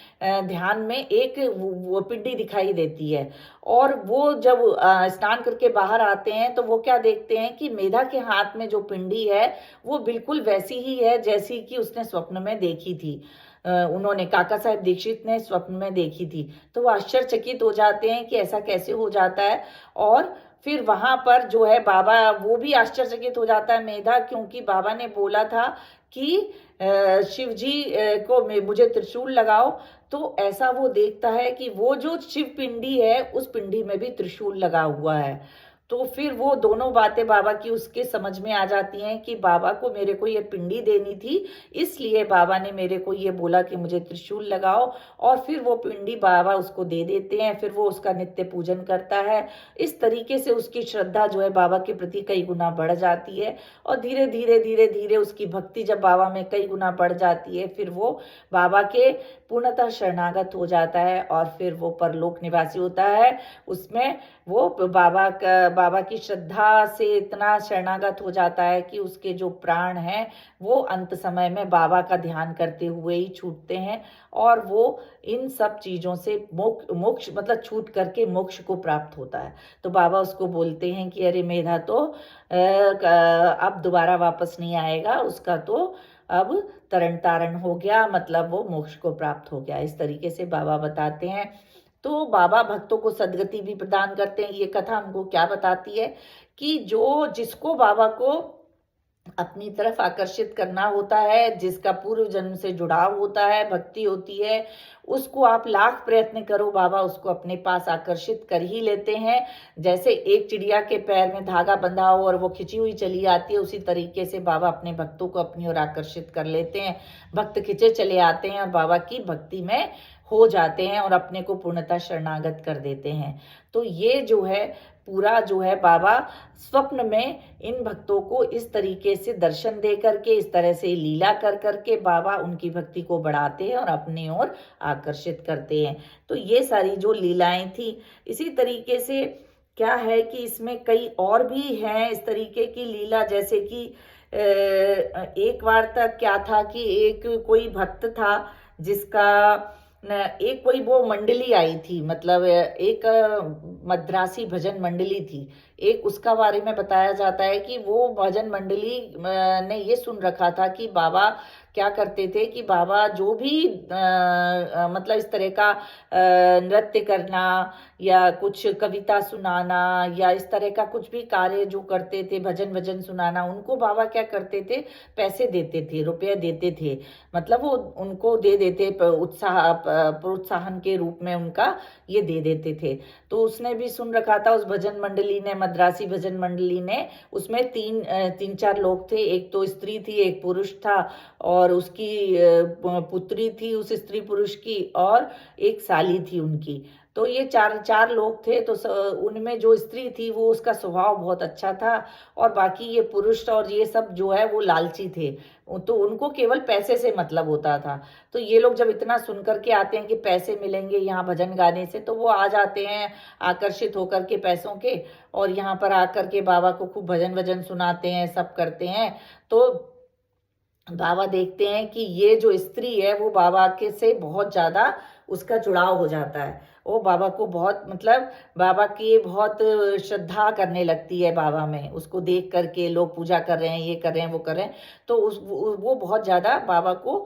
ध्यान में एक वो पिंडी दिखाई देती है और वो जब स्नान करके बाहर आते हैं तो वो क्या देखते हैं कि मेधा के हाथ में जो पिंडी है वो बिल्कुल वैसी ही है जैसी कि उसने स्वप्न में देखी थी। उन्होंने काका साहेब दीक्षित ने स्वप्न में देखी थी। तो वो आश्चर्यचकित हो जाते हैं कि ऐसा कैसे हो जाता है। और फिर वहां पर जो है बाबा वो भी आश्चर्यचकित हो जाता है मेधा, क्योंकि बाबा ने बोला था कि शिव जी को मुझे त्रिशूल लगाओ। तो ऐसा वो देखता है कि वो जो शिव पिंडी है उस पिंडी में भी त्रिशूल लगा हुआ है। तो फिर वो दोनों बातें बाबा की उसके समझ में आ जाती हैं कि बाबा को मेरे को ये पिंडी देनी थी, इसलिए बाबा ने मेरे को ये बोला कि मुझे त्रिशूल लगाओ। और फिर वो पिंडी बाबा उसको दे देते हैं, फिर वो उसका नित्य पूजन करता है। इस तरीके से उसकी श्रद्धा जो है बाबा के प्रति कई गुना बढ़ जाती है, और धीरे धीरे धीरे धीरे उसकी भक्ति जब बाबा में कई गुना बढ़ जाती है, फिर वो बाबा के पूर्णतः शरणागत हो जाता है, और फिर वो परलोक निवासी होता है। उसमें वो बाबा की श्रद्धा से इतना शरणागत हो जाता है कि उसके जो प्राण हैं वो अंत समय में बाबा का ध्यान करते हुए ही छूटते हैं, और वो इन सब चीज़ों से मोक्ष मतलब छूट करके मोक्ष को प्राप्त होता है। तो बाबा उसको बोलते हैं कि अरे मेधा तो अब दोबारा वापस नहीं आएगा, उसका तो अब तरण तारण हो गया, मतलब वो मोक्ष को प्राप्त हो गया। इस तरीके से बाबा बताते हैं। तो बाबा भक्तों को सद्गति भी प्रदान करते हैं। ये कथा हमको क्या बताती है कि जिसको बाबा को अपनी तरफ आकर्षित करना होता है, जिसका पूर्व जन्म से जुड़ाव होता है, भक्ति होती है, उसको आप लाख प्रयत्न करो, बाबा उसको अपने पास आकर्षित कर ही लेते हैं। जैसे एक चिड़िया के पैर में धागा बंधा हो और वो खिंची हुई चली आती है, उसी तरीके से बाबा अपने भक्तों को अपनी ओर आकर्षित कर लेते हैं। भक्त खिंचे चले आते हैं और बाबा की भक्ति में हो जाते हैं और अपने को पूर्णतः शरणागत कर देते हैं। तो ये जो है पूरा जो है बाबा स्वप्न में इन भक्तों को इस तरीके से दर्शन दे करके, इस तरह से लीला कर करके बाबा उनकी भक्ति को बढ़ाते हैं और अपनी ओर आकर्षित करते हैं। तो ये सारी जो लीलाएं थी, इसी तरीके से क्या है कि इसमें कई और भी हैं इस तरीके की लीला। जैसे कि एक बार तक क्या था कि एक कोई भक्त था जिसका एक कोई वो मंडली आई थी, मतलब एक मद्रासी भजन मंडली थी एक, उसका बारे में बताया जाता है कि वो भजन मंडली ने ये सुन रखा था कि बाबा क्या करते थे कि बाबा जो भी मतलब इस तरह का नृत्य करना या कुछ कविता सुनाना या इस तरह का कुछ भी कार्य जो करते थे, भजन सुनाना, उनको बाबा क्या करते थे, पैसे देते थे, रुपये देते थे, मतलब वो उनको दे देते, प्रोत्साहन के रूप में उनका ये दे देते थे। तो उसने भी सुन रखा था, उस भजन मंडली ने, मद्रासी भजन मंडली ने, उसमें तीन चार लोग थे, एक तो स्त्री थी, एक पुरुष था, और उसकी पुत्री थी उस स्त्री पुरुष की, और एक साली थी उनकी। तो ये चार लोग थे। तो उनमें जो स्त्री थी वो उसका स्वभाव बहुत अच्छा था, और बाकी ये पुरुष और ये सब जो है वो लालची थे, तो उनको केवल पैसे से मतलब होता था। तो ये लोग जब इतना सुन करके आते हैं कि पैसे मिलेंगे यहाँ भजन गाने से, तो वो आ जाते हैं आकर्षित होकर के पैसों के, और यहाँ पर आकर के बाबा को खूब भजन सुनाते हैं, सब करते हैं। तो बाबा देखते हैं कि ये जो स्त्री है वो बाबा के से बहुत ज़्यादा उसका जुड़ाव हो जाता है, वो बाबा को बहुत, मतलब बाबा की बहुत श्रद्धा करने लगती है बाबा में, उसको देख करके लोग पूजा कर रहे हैं, ये कर रहे हैं, वो कर रहे हैं, तो वो बहुत ज़्यादा बाबा को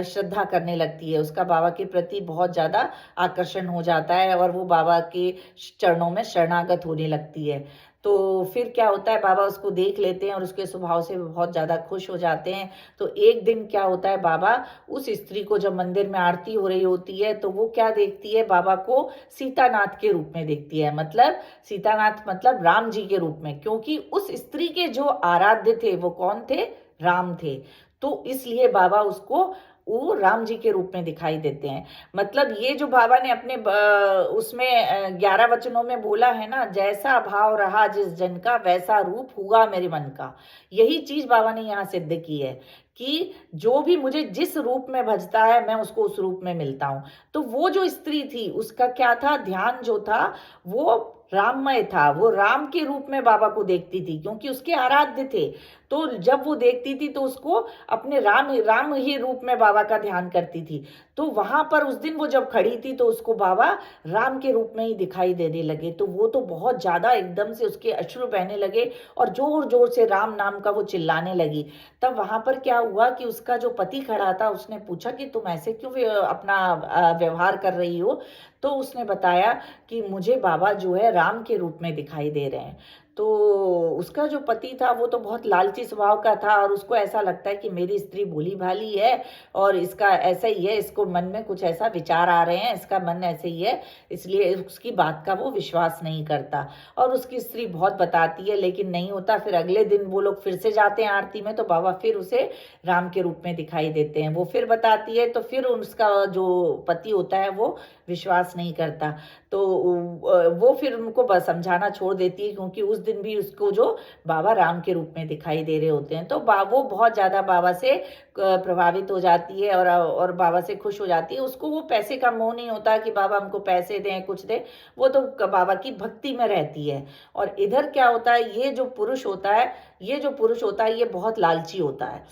श्रद्धा करने लगती है, उसका बाबा के प्रति बहुत ज़्यादा आकर्षण हो जाता है, और वो बाबा के चरणों में शरणागत होने लगती है। तो फिर क्या होता है, बाबा उसको देख लेते हैं और उसके स्वभाव से बहुत ज़्यादा खुश हो जाते हैं। तो एक दिन क्या होता है, बाबा उस स्त्री को, जब मंदिर में आरती हो रही होती है, तो वो क्या देखती है, बाबा को सीतानाथ के रूप में देखती है, मतलब सीतानाथ मतलब राम जी के रूप में, क्योंकि उस स्त्री के जो आराध्य थे वो कौन थे, राम थे। तो इसलिए बाबा उसको वो राम जी के रूप में दिखाई देते हैं। मतलब ये जो बाबा ने अपने उसमें 11 वचनों में बोला है ना, जैसा भाव रहा जिस जन का वैसा रूप हुआ मेरे मन का, यही चीज बाबा ने यहाँ सिद्ध की है कि जो भी मुझे जिस रूप में भजता है मैं उसको उस रूप में मिलता हूँ। तो वो जो स्त्री थी उसका क्या था, ध्यान जो था वो राममय था, वो राम के रूप में बाबा को देखती थी क्योंकि उसके आराध्य थे। तो जब वो देखती थी तो उसको अपने राम ही रूप में बाबा का ध्यान करती थी। तो वहां पर उस दिन वो जब खड़ी थी तो उसको बाबा राम के रूप में ही दिखाई देने लगे। तो वो तो बहुत ज्यादा एकदम से उसके अश्रु बहने लगे और जोर जोर से राम नाम का वो चिल्लाने लगी। तब वहां पर क्या हुआ कि उसका जो पति खड़ा था उसने पूछा कि तुम ऐसे क्यों अपना व्यवहार कर रही हो। तो उसने बताया कि मुझे बाबा जो है राम के रूप में दिखाई दे रहे हैं। तो उसका जो पति था वो तो बहुत लालची स्वभाव का था और उसको ऐसा लगता है कि मेरी स्त्री भोली-भाली है और इसका ऐसा ही है, इसको मन में कुछ ऐसा विचार आ रहे हैं, इसका मन ऐसे ही है, इसलिए उसकी बात का वो विश्वास नहीं करता। और उसकी स्त्री बहुत बताती है लेकिन नहीं होता। फिर अगले दिन वो लोग फिर से जाते हैं आरती में, तो बाबा फिर उसे राम के रूप में दिखाई देते हैं। वो फिर बताती है तो फिर उसका जो पति होता है वो विश्वास नहीं करता। तो वो फिर उनको बस समझाना छोड़ देती है, क्योंकि उस दिन भी उसको जो बाबा राम के रूप में दिखाई दे रहे होते हैं। तो वो बहुत ज़्यादा बाबा से प्रभावित हो जाती है और बाबा से खुश हो जाती है। उसको वो पैसे का मोह नहीं होता कि बाबा हमको पैसे दें, कुछ दें। वो तो बाबा की भक्ति में रहती है। और इधर क्या होता है, ये जो पुरुष होता है ये बहुत लालची होता है।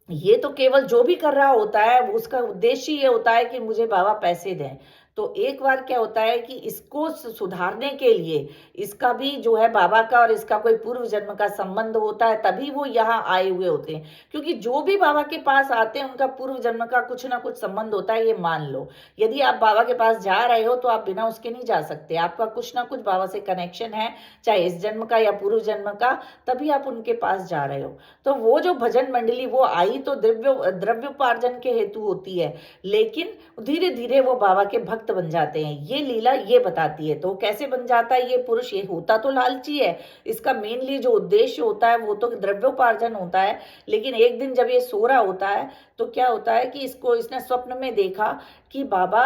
ये तो केवल जो भी कर रहा होता है उसका उद्देश्य ये होता है कि मुझे बाबा पैसे दें। तो एक बार क्या होता है कि इसको सुधारने के लिए इसका भी जो है बाबा का और इसका कोई पूर्व जन्म का संबंध होता है, तभी वो यहाँ आए हुए होते हैं। क्योंकि जो भी बाबा के पास आते हैं उनका पूर्व जन्म का कुछ ना कुछ संबंध होता है, ये मान लो। यदि आप बाबा के पास जा रहे हो तो आप बिना उसके नहीं जा सकते, आपका कुछ ना कुछ बाबा से कनेक्शन है, चाहे इस जन्म का या पूर्व जन्म का, तभी आप उनके पास जा रहे हो। तो वो जो भजन मंडली वो आई तो द्रव्योपार्जन के हेतु होती है, लेकिन धीरे धीरे वो बाबा के भक्त बन जाते हैं। ये लीला ये बताती है। तो कैसे बन जाता है ये पुरुष, ये होता तो लालची है, इसका मेनली जो उद्देश्य होता है वो तो द्रव्योपार्जन होता है। लेकिन एक दिन जब ये सो रहा होता है तो क्या होता है कि इसने स्वप्न में देखा कि बाबा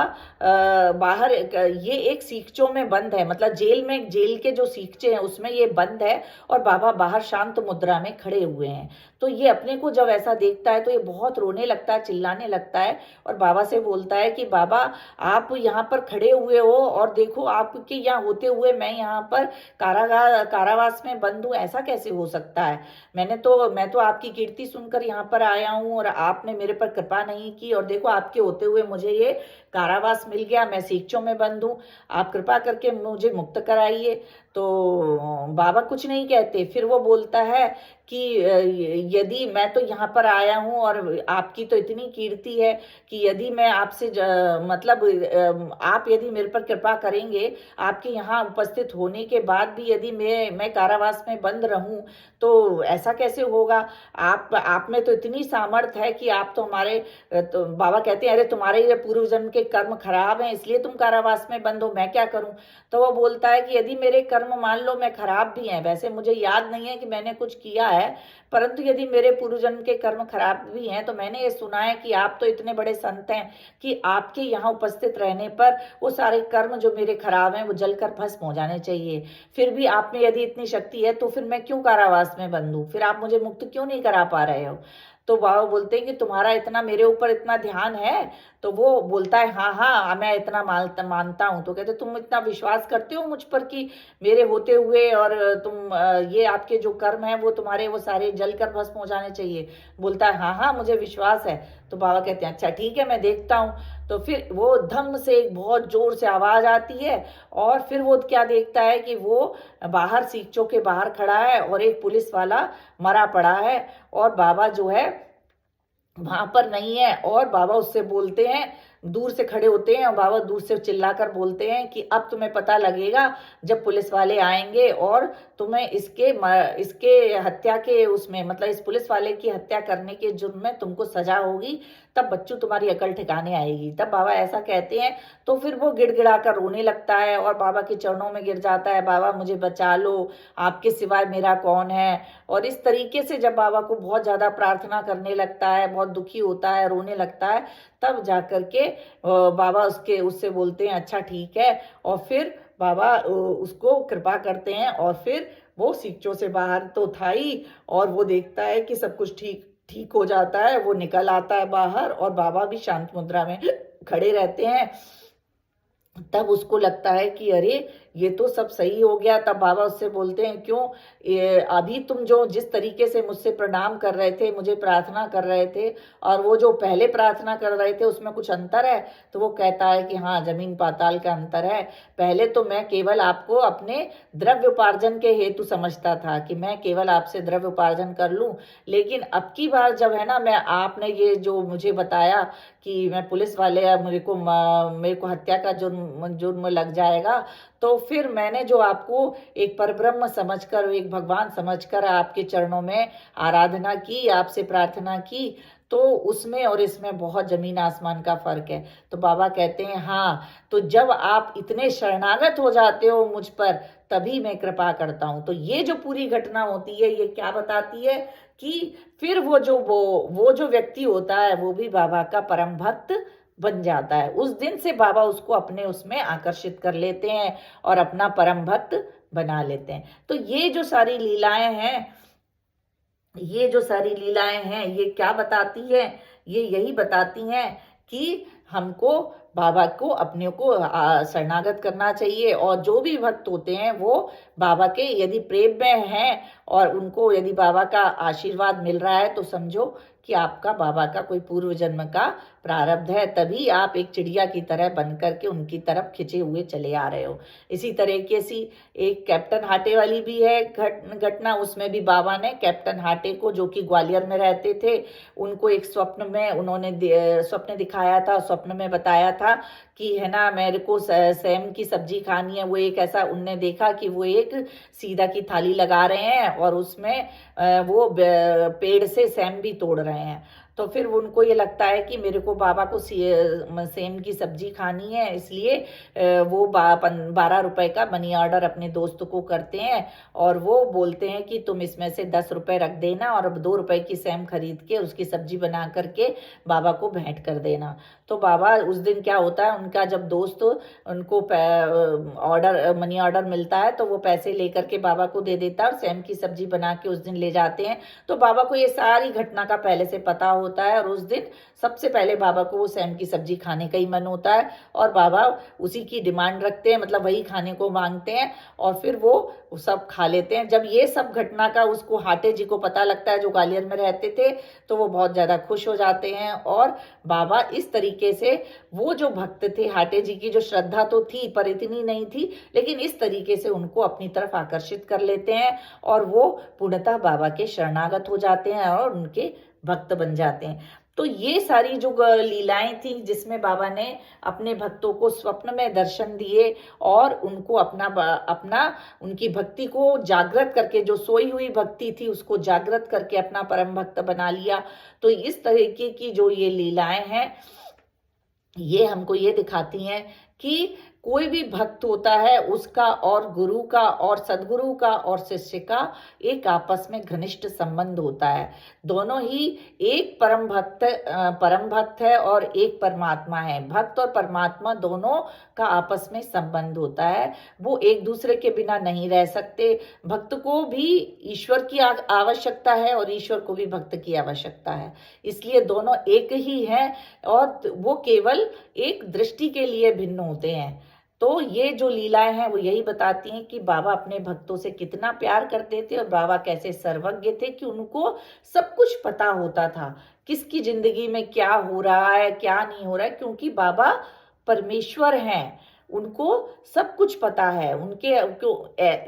बाहर ये एक सीखचों में बंद है, मतलब जेल के जो सीखचे हैं उसमें ये बंद है और बाबा बाहर शांत मुद्रा में खड़े हुए हैं। तो ये अपने को जब ऐसा देखता है तो ये बहुत रोने लगता है, चिल्लाने लगता है और बाबा से बोलता है कि बाबा आप यहाँ पर खड़े हुए हो और देखो आपके यहाँ होते हुए मैं यहाँ पर कारावास में बंद हूँ, ऐसा कैसे हो सकता है। मैं तो आपकी कीर्ति सुनकर यहाँ पर आया हूँ और आपने मेरे पर कृपा नहीं की और देखो आपके होते हुए मुझे ये कारावास मिल गया, मैं सीखचों में बंद हूँ, आप कृपा करके मुझे मुक्त कराइए। तो बाबा कुछ नहीं कहते। फिर वो बोलता है कि यदि मैं तो यहाँ पर आया हूँ और आपकी तो इतनी कीर्ति है कि यदि मैं आपसे मतलब आप यदि मेरे पर कृपा करेंगे, आपके यहाँ उपस्थित होने के बाद भी यदि मैं कारावास में बंद रहूं तो ऐसा कैसे होगा। आप में तो इतनी सामर्थ्य है कि आप तो हमारे तो बाबा कहते हैं अरे तुम्हारे ये पूर्व जन्म के कर्म खराब हैं इसलिए तुम कारावास में बंद हो, मैं क्या करूं। तो वो बोलता है कि यदि मेरे कर्म मान लो मैं खराब भी हैं, वैसे मुझे याद नहीं है कि मैंने कुछ किया है, परंतु यदि मेरे पूर्व जन्म के कर्म खराब भी हैं तो मैंने ये सुना है कि आप तो इतने बड़े संत हैं कि आपके यहाँ उपस्थित रहने पर वो सारे कर्म जो मेरे खराब हैं वो जलकर भस्म हो जाने चाहिए। फिर भी आप में यदि इतनी शक्ति है तो फिर मैं क्यों कारावास में बंद हूँ, फिर आप मुझे मुक्त क्यों नहीं करा पा रहे हो। तो बाबा बोलते हैं कि तुम्हारा इतना मेरे ऊपर इतना ध्यान है। तो वो बोलता है हाँ हाँ मैं इतना मानता हूँ। तो कहते तुम इतना विश्वास करते हो मुझ पर कि मेरे होते हुए और तुम ये आपके जो कर्म है वो तुम्हारे वो सारे जल कर भस्म हो जाने चाहिए। बोलता है हाँ हाँ मुझे विश्वास है। तो बाबा कहते हैं अच्छा ठीक है मैं देखता हूँ। तो फिर वो धम से एक बहुत जोर से आवाज आती है और फिर वो क्या देखता है कि वो बाहर सीखचों के बाहर खड़ा है और एक पुलिस वाला मरा पड़ा है और बाबा जो है वहां पर नहीं है। और बाबा उससे बोलते हैं, दूर से खड़े होते हैं और बाबा दूर से चिल्लाकर बोलते हैं कि अब तुम्हें पता लगेगा जब पुलिस वाले आएंगे और तुम्हें इसके हत्या के उसमें मतलब इस पुलिस वाले की हत्या करने के जुर्म में तुमको सजा होगी, तब बच्चू तुम्हारी अकल ठिकाने आएगी। तब बाबा ऐसा कहते हैं तो फिर वो गिड़गिड़ा कर रोने लगता है और बाबा के चरणों में गिर जाता है, बाबा मुझे बचा लो, आपके सिवाय मेरा कौन है। और इस तरीके से जब बाबा को बहुत ज़्यादा प्रार्थना करने लगता है, बहुत दुखी होता है, रोने लगता है, तब जाकर के बाबा उससे बोलते हैं अच्छा ठीक है। और फिर बाबा उसको कृपा करते हैं और फिर वो सीखचों से बाहर तो था ही और वो देखता है कि सब कुछ ठीक हो जाता है। वो निकल आता है बाहर और बाबा भी शांत मुद्रा में खड़े रहते हैं। तब उसको लगता है कि अरे ये तो सब सही हो गया। तब बाबा उससे बोलते हैं क्यों अभी तुम जो जिस तरीके से मुझसे प्रणाम कर रहे थे, मुझे प्रार्थना कर रहे थे, और वो जो पहले प्रार्थना कर रहे थे उसमें कुछ अंतर है। तो वो कहता है कि हाँ जमीन पाताल का अंतर है। पहले तो मैं केवल आपको अपने द्रव्य उपार्जन के हेतु समझता था कि मैं केवल आपसे द्रव्य उपार्जन कर लूं, लेकिन अब की बार जब है ना मैं आपने ये जो मुझे बताया कि मैं पुलिस वाले मेरे को हत्या का जुर्म लग जाएगा, तो फिर मैंने जो आपको एक परब्रह्म समझकर, एक भगवान समझकर आपके चरणों में आराधना की, आपसे प्रार्थना की, तो उसमें और इसमें बहुत ज़मीन आसमान का फ़र्क है। तो बाबा कहते हैं हाँ, तो जब आप इतने शरणागत हो जाते हो मुझ पर, तभी मैं कृपा करता हूँ। तो ये जो पूरी घटना होती है, ये क्या बताती है कि फिर वो जो व्यक्ति होता है, वो भी बाबा का परम भक्त बन जाता है। उस दिन से बाबा उसको अपने उसमें आकर्षित कर लेते हैं और अपना परम भक्त बना लेते हैं। तो ये जो सारी लीलाएं हैं, ये क्या बताती हैं? ये यही बताती हैं कि हमको बाबा को अपने को शरणागत करना चाहिए, और जो भी भक्त होते हैं वो बाबा के यदि प्रेम में हैं और उनको यदि बाबा का आशीर्वाद मिल रहा है, तो समझो कि आपका बाबा का कोई पूर्व जन्म का प्रारब्ध है, तभी आप एक चिड़िया की तरह बन करके उनकी तरफ खिंचे हुए चले आ रहे हो। इसी तरीके से एक कैप्टन हाटे वाली भी है घटना। उसमें भी बाबा ने कैप्टन हाटे को, जो कि ग्वालियर में रहते थे, उनको एक स्वप्न में उन्होंने स्वप्न दिखाया था, स्वप्न में बताया था कि है ना, मेरे को सेम की सब्जी खानी है। वो एक ऐसा उनने देखा कि वो एक सीधा की थाली लगा रहे हैं और उसमें वो पेड़ से सेम भी तोड़ रहे हैं। तो फिर उनको ये लगता है कि मेरे को बाबा को सेम की सब्जी खानी है, इसलिए वो 12 रुपए का मनी ऑर्डर अपने दोस्त को करते हैं और वो बोलते हैं कि तुम इसमें से 10 रुपए रख देना और अब 2 रुपए की सेम खरीद के उसकी सब्जी बना करके बाबा को भेंट कर देना। तो बाबा उस दिन क्या होता है, उनका जब दोस्त उनको मनी ऑर्डर मिलता है, तो वो पैसे लेकर के बाबा को दे देता है और सेम की सब्जी बना के उस दिन ले जाते हैं। तो बाबा को ये सारी घटना का पहले से पता होता है और उस दिन सबसे पहले बाबा को वो सेम की सब्जी खाने का ही मन होता है और बाबा उसी की डिमांड रखते हैं, मतलब वही खाने को मांगते हैं और फिर वो सब खा लेते हैं। जब ये सब घटना का उसको हाटे जी को पता लगता है, जो ग्वालियर में रहते थे, तो वो बहुत ज़्यादा खुश हो जाते हैं और बाबा इस तरीके से, वो जो भक्त थे हाटे जी की, जो श्रद्धा तो थी पर इतनी नहीं थी, लेकिन इस तरीके से उनको अपनी तरफ आकर्षित कर लेते हैं और वो पूर्णतः बाबा के शरणागत हो जाते हैं और उनके भक्त बन जाते हैं। तो ये सारी जो लीलाएं थी, जिसमें बाबा ने अपने भक्तों को स्वप्न में दर्शन दिए और उनको अपना उनकी भक्ति को जागृत करके, जो सोई हुई भक्ति थी उसको जागृत करके अपना परम भक्त बना लिया। तो इस तरीके की जो ये लीलाएं हैं, ये हमको ये दिखाती हैं कि कोई भी भक्त होता है, उसका और गुरु का और सदगुरु का और शिष्य का एक आपस में घनिष्ठ संबंध होता है। दोनों ही एक परम भक्त है और एक परमात्मा है। भक्त और परमात्मा दोनों का आपस में संबंध होता है, वो एक दूसरे के बिना नहीं रह सकते। भक्त को भी ईश्वर की आवश्यकता है और ईश्वर को भी भक्त की आवश्यकता है, इसलिए दोनों एक ही हैं और वो केवल एक दृष्टि के लिए भिन्न होते हैं। तो ये जो लीलाएं हैं वो यही बताती हैं कि बाबा अपने भक्तों से कितना प्यार करते थे और बाबा कैसे सर्वज्ञ थे कि उनको सब कुछ पता होता था, किसकी जिंदगी में क्या हो रहा है क्या नहीं हो रहा है, क्योंकि बाबा परमेश्वर हैं, उनको सब कुछ पता है।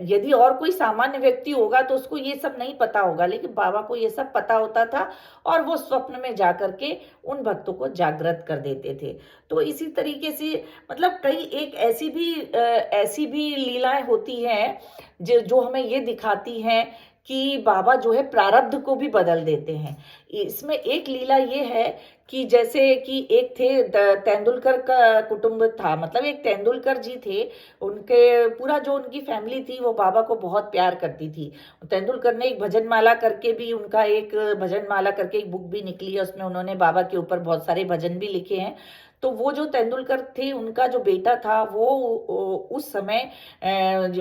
यदि और कोई सामान्य व्यक्ति होगा तो उसको ये सब नहीं पता होगा, लेकिन बाबा को ये सब पता होता था और वो स्वप्न में जाकर के उन भक्तों को जागृत कर देते थे। तो इसी तरीके से मतलब कई एक ऐसी भी लीलाएं होती हैं जो हमें ये दिखाती हैं कि बाबा जो है प्रारब्ध को भी बदल देते हैं। इसमें एक लीला ये है कि जैसे कि एक थे तेंदुलकर का कुटुंब था, मतलब एक तेंदुलकर जी थे, उनके पूरा जो उनकी फैमिली थी वो बाबा को बहुत प्यार करती थी। तेंदुलकर ने एक भजन माला करके भी, उनका एक भजन माला करके एक बुक भी निकली है, उसमें उन्होंने बाबा के ऊपर बहुत सारे भजन भी लिखे हैं। तो वो जो तेंदुलकर थे, उनका जो बेटा था वो उस समय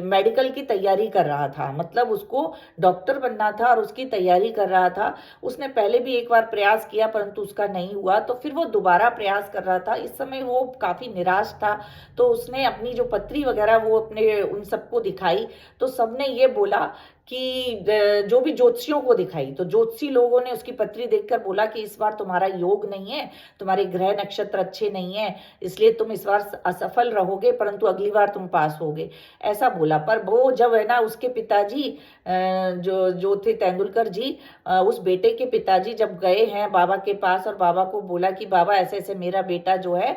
मेडिकल की तैयारी कर रहा था, मतलब उसको डॉक्टर बनना था और उसकी तैयारी कर रहा था। उसने पहले भी एक बार प्रयास किया परंतु उसका नहीं हुआ, तो फिर वो दोबारा प्रयास कर रहा था। इस समय वो काफ़ी निराश था, तो उसने अपनी जो पत्री वगैरह वो अपने उन सबको दिखाई, तो सबने ये बोला जो भी ज्योतिषियों को दिखाई, तो ज्योतिषी लोगों ने उसकी पत्री देखकर बोला कि इस बार तुम्हारा योग नहीं है, तुम्हारे ग्रह नक्षत्र अच्छे नहीं है, इसलिए तुम इस बार असफल रहोगे, परंतु अगली बार तुम पास होगे, ऐसा बोला। पर वो जब है ना उसके पिताजी जो थे तेंदुलकर जी, उस बेटे के पिताजी जब गए हैं बाबा के पास और बाबा को बोला कि बाबा ऐसे ऐसे मेरा बेटा जो है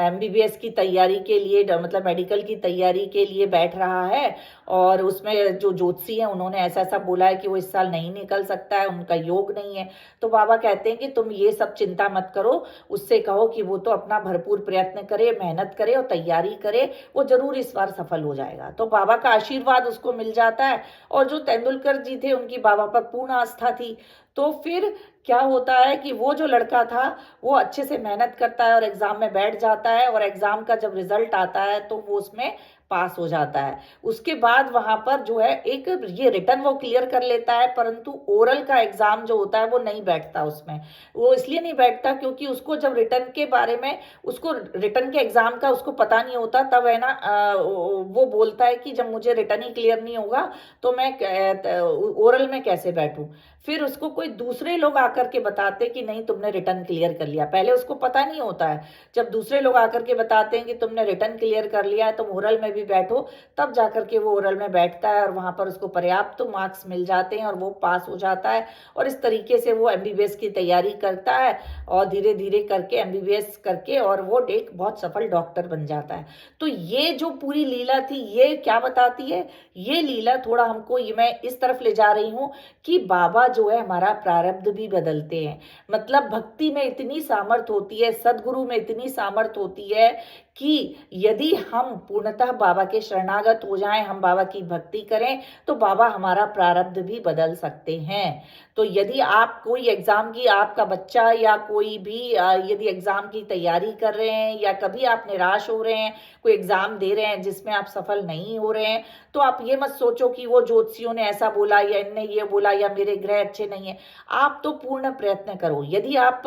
MBBS की तैयारी के लिए, मतलब मेडिकल की तैयारी के लिए बैठ रहा है, और उसमें जो ज्योतिषी है उन्होंने ऐसा ऐसा बोला है कि वो इस साल नहीं निकल सकता है, उनका योग नहीं है। तो बाबा कहते हैं कि तुम ये सब चिंता मत करो, उससे कहो कि वो तो अपना भरपूर प्रयत्न करे, मेहनत करे और तैयारी करे, वो जरूर इस बार सफल हो जाएगा। तो बाबा का आशीर्वाद उसको मिल जाता है। और जो तेंदुलकर जी थे उनकी बाबा पर पूर्ण आस्था थी। तो फिर क्या होता है कि वो जो लड़का था वो अच्छे से मेहनत करता है और एग्जाम में बैठ जाता है, और एग्जाम का जब रिजल्ट आता है तो वो उसमें पास हो जाता है। उसके बाद वहां पर जो है एक ये रिटर्न वो क्लियर कर लेता है, परंतु ओरल का एग्जाम जो होता है वो नहीं बैठता उसमें। वो इसलिए नहीं बैठता क्योंकि उसको जब रिटर्न के बारे में, उसको रिटर्न के एग्जाम का उसको पता नहीं होता, तब है ना वो बोलता है कि जब मुझे रिटर्न ही क्लियर नहीं होगा तो मैं ओरल में कैसे बैठूं। फिर उसको कोई दूसरे लोग आकर के बताते कि नहीं तुमने रिटर्न क्लियर कर लिया, पहले उसको पता नहीं होता है। जब दूसरे लोग आकर के बताते हैं कि तुमने रिटर्न क्लियर कर लिया है, तुम ओरल में भी बैठो, तब जाकर के वो ओरल में बैठता है और वहां पर उसको पर्याप्त मार्क्स मिल जाते हैं और वो पास हो जाता है। और इस तरीके से वो MBBS की तैयारी करता है और धीरे धीरे करके MBBS करके और वो एक बहुत सफल डॉक्टर बन जाता है। तो ये जो पूरी लीला थी ये क्या बताती है, ये लीला थोड़ा हमको, ये मैं इस तरफ ले जा रही हूँ कि बाबा जो है हमारा प्रारब्ध भी बदलते हैं। मतलब भक्ति में इतनी सामर्थ होती है, सदगुरु में इतनी सामर्थ होती है कि यदि हम पूर्णतः बाबा के शरणागत हो जाएं, हम बाबा की भक्ति करें, तो बाबा हमारा प्रारब्ध भी बदल सकते हैं। तो यदि आप कोई एग्जाम की, आपका बच्चा या कोई भी यदि एग्जाम की तैयारी कर रहे हैं या कभी आप निराश हो रहे हैं, कोई एग्जाम दे रहे हैं जिसमें आप सफल नहीं हो रहे हैं, तो आप ये मत सोचो कि वो ज्योतिषियों ने ऐसा बोला या इनने ये बोला या मेरे ग्रह अच्छे नहीं है। आप तो पूर्ण प्रयत्न करो। यदि आप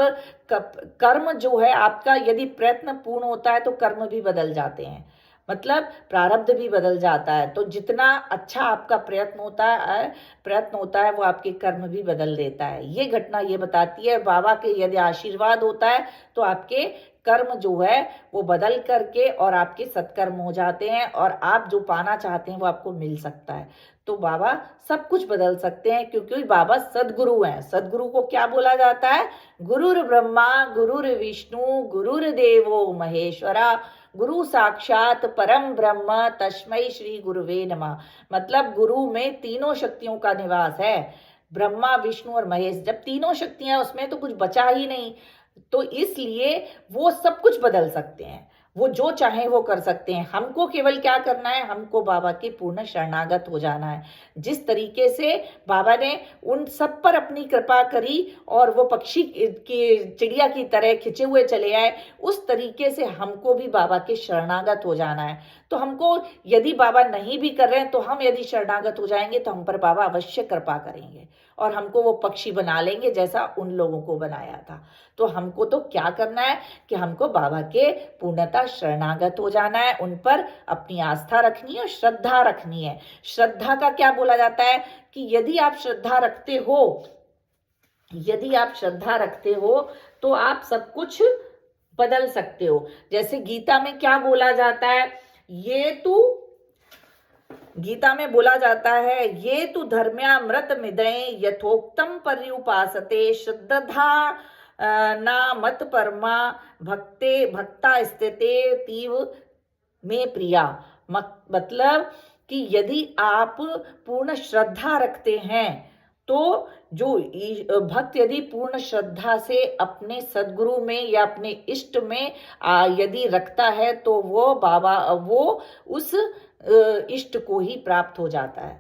कर्म जो है आपका, यदि प्रयत्न पूर्ण होता है तो कर्म भी बदल जाते हैं, मतलब प्रारब्ध भी बदल जाता है। तो जितना अच्छा आपका प्रयत्न होता है वो आपके कर्म भी बदल देता है। ये घटना ये बताती है बाबा के यदि आशीर्वाद होता है तो आपके कर्म जो है वो बदल करके और आपके सत्कर्म हो जाते हैं और आप जो पाना चाहते हैं वो आपको मिल सकता है। तो बाबा सब कुछ बदल सकते हैं क्योंकि बाबा सदगुरु हैं। सदगुरु को क्या बोला जाता है? गुरुर ब्रह्मा गुरुर विष्णु गुरुर्देवो महेश्वरा गुरु साक्षात परम ब्रह्म तस्मै श्री गुरुवे नमः। मतलब गुरु में तीनों शक्तियों का निवास है, ब्रह्मा विष्णु और महेश। जब तीनों शक्तियां उसमें तो कुछ बचा ही नहीं, तो इसलिए वो सब कुछ बदल सकते हैं, वो जो चाहे वो कर सकते हैं। हमको केवल क्या करना है, हमको बाबा के पूर्ण शरणागत हो जाना है। जिस तरीके से बाबा ने उन सब पर अपनी कृपा करी और वो पक्षी की चिड़िया की तरह खिंचे हुए चले आए, उस तरीके से हमको भी बाबा के शरणागत हो जाना है। तो हमको यदि बाबा नहीं भी कर रहे हैं तो हम यदि शरणागत हो जाएंगे तो हम पर बाबा अवश्य कृपा करेंगे और हमको वो पक्षी बना लेंगे जैसा उन लोगों को बनाया था। तो हमको तो क्या करना है कि हमको बाबा के पूर्णतः शरणागत हो जाना है, उन पर अपनी आस्था रखनी है और श्रद्धा रखनी है। श्रद्धा का क्या बोला जाता है कि यदि आप श्रद्धा रखते हो तो आप सब कुछ बदल सकते हो। जैसे गीता में क्या बोला जाता है, गीता में बोला जाता है ये तु धर्म्यामृत मिदय यथोक्तम पर्युपासते श्रद्धा ना मत परमा भक्ता स्थिते तीव में प्रिया। मतलब कि यदि आप पूर्ण श्रद्धा रखते हैं तो जो भक्त यदि पूर्ण श्रद्धा से अपने सदगुरु में या अपने इष्ट में यदि रखता है तो वो उस इष्ट को ही प्राप्त हो जाता है।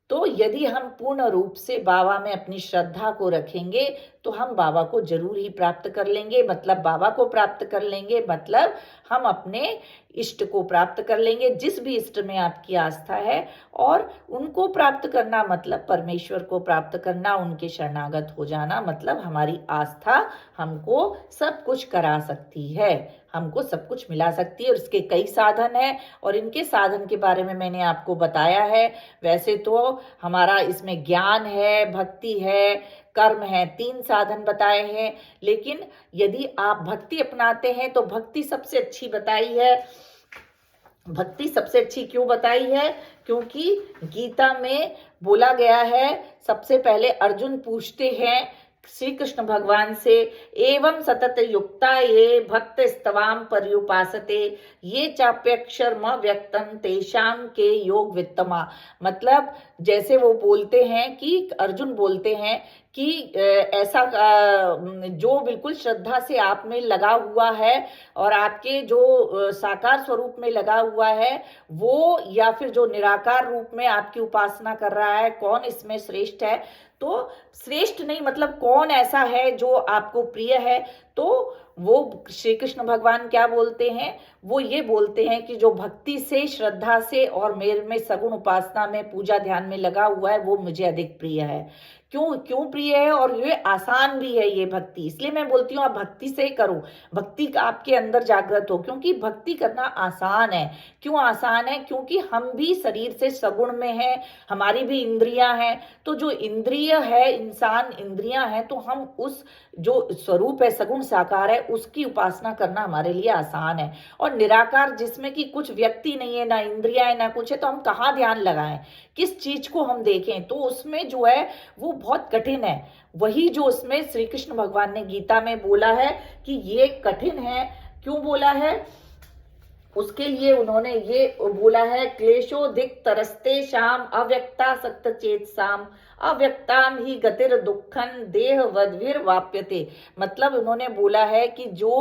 तो यदि हम पूर्ण रूप से बाबा में अपनी श्रद्धा को रखेंगे तो हम बाबा को जरूर ही प्राप्त कर लेंगे। मतलब बाबा को प्राप्त कर लेंगे मतलब हम अपने इष्ट को प्राप्त कर लेंगे, जिस भी इष्ट में आपकी आस्था है। और उनको प्राप्त करना मतलब परमेश्वर को प्राप्त करना, उनके शरणागत हो जाना मतलब हमारी आस्था हमको सब कुछ करा सकती है। हमको सब कुछ मिला सकती है। और इसके कई साधन हैं और इनके साधन के बारे में मैंने आपको बताया है। वैसे तो हमारा इसमें ज्ञान है, भक्ति है, कर्म है, 3 साधन बताए हैं। लेकिन यदि आप भक्ति अपनाते हैं तो भक्ति सबसे अच्छी बताई है। भक्ति सबसे अच्छी क्यों बताई है? क्योंकि गीता में बोला गया है, सबसे पहले अर्जुन पूछते हैं श्री कृष्ण भगवान से, एवं सतत युक्ता ये भक्त स्तवाम पर्युपासते ये चाप्यक्षरम व्यक्तम तेषाम के योग वित्तमा। मतलब जैसे वो बोलते हैं कि अर्जुन बोलते हैं कि ऐसा जो बिल्कुल श्रद्धा से आप में लगा हुआ है और आपके जो साकार स्वरूप में लगा हुआ है वो, या फिर जो निराकार रूप में आपकी उपासना कर रहा है, कौन इसमें श्रेष्ठ है? तो श्रेष्ठ नहीं, मतलब कौन ऐसा है जो आपको प्रिय है? तो वो श्री कृष्ण भगवान क्या बोलते हैं? वो ये बोलते हैं कि जो भक्ति से, श्रद्धा से और मेरे में सगुण उपासना में, पूजा ध्यान में लगा हुआ है वो मुझे अधिक प्रिय है। क्यों प्रिय है? और ये आसान भी है ये भक्ति, इसलिए मैं बोलती हूँ आप भक्ति से करो, भक्ति का आपके अंदर जागृत हो, क्योंकि भक्ति करना आसान है। क्यों आसान है? क्योंकि हम भी शरीर से सगुण में हैं, हमारी भी इंद्रियां हैं। तो जो इंद्रिय है, इंसान इंद्रियां हैं, तो हम उस जो स्वरूप है सगुण साकार है उसकी उपासना करना हमारे लिए आसान है। और निराकार जिसमें कि कुछ व्यक्ति नहीं है, ना इंद्रियां है, ना कुछ है, तो हम कहाँ ध्यान लगाएं, किस चीज को हम देखें? तो उसमें जो है वो बहुत कठिन है। वही जो उसमें श्री कृष्ण भगवान ने गीता में बोला है कि ये कठिन है। क्यों बोला है? उसके लिए उन्होंने ये बोला है, क्लेशोधिक तरस्ते शाम अव्यक्ता सक्त चेत साम अव्यक्ताम ही गतिर दुखन देह वद्भिर वाप्यते। मतलब उन्होंने बोला है कि जो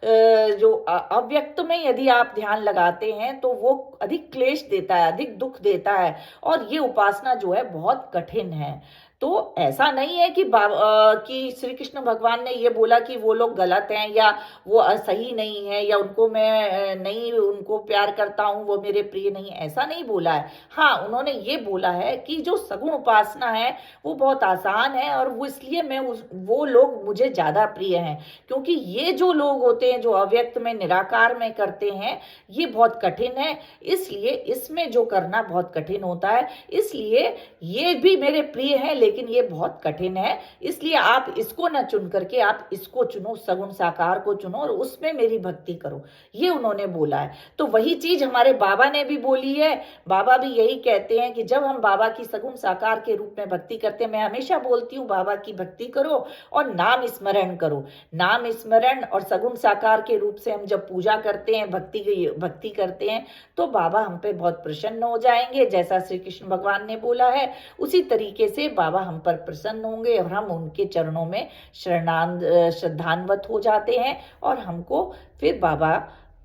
अव्यक्त में यदि आप ध्यान लगाते हैं तो वो अधिक क्लेश देता है, अधिक दुख देता है, और ये उपासना जो है बहुत कठिन है। तो ऐसा नहीं है कि श्री कृष्ण भगवान ने ये बोला कि वो लोग गलत हैं या वो सही नहीं है या उनको मैं नहीं उनको प्यार करता हूँ, वो मेरे प्रिय नहीं, ऐसा नहीं बोला है। हाँ, उन्होंने ये बोला है कि जो सगुण उपासना है वो बहुत आसान है और वो इसलिए वो लोग मुझे ज़्यादा प्रिय हैं, क्योंकि ये जो लोग होते हैं जो अव्यक्त में, निराकार में करते हैं, ये बहुत कठिन है। इसलिए इसमें जो करना बहुत कठिन होता है, इसलिए ये भी मेरे प्रिय हैं लेकिन ये बहुत कठिन है। इसलिए आप इसको न चुन करके आप इसको चुनो, सगुण साकार को चुनो और उसमें मेरी भक्ति करो, ये उन्होंने बोला है। तो वही चीज हमारे बाबा ने भी बोली है। बाबा भी यही कहते हैं कि जब हम बाबा की सगुण साकार के रूप में भक्ति करते हैं, मैं हमेशा बोलती हूँ बाबा की भक्ति करो और नाम स्मरण करो। नाम स्मरण और सगुण साकार के रूप से हम जब पूजा करते हैं, भक्ति करते हैं, तो बाबा हम पे बहुत प्रसन्न हो जाएंगे। जैसा श्री कृष्ण भगवान ने बोला है उसी तरीके से बाबा हम पर प्रसन्न होंगे और हम उनके चरणों में श्रद्धान्वित हो जाते हैं और हमको फिर बाबा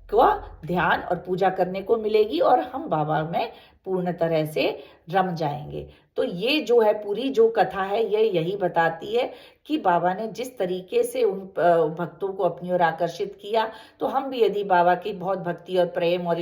का ध्यान और पूजा करने को मिलेगी और हम बाबा में पूर्ण तरह से रम जाएंगे। तो ये जो है पूरी जो कथा है ये यही बताती है कि बाबा ने जिस तरीके से उन भक्तों को अपनी ओर आकर्षित किया, तो हम भी यदि बाबा की बहुत भक्ति और प्रेम और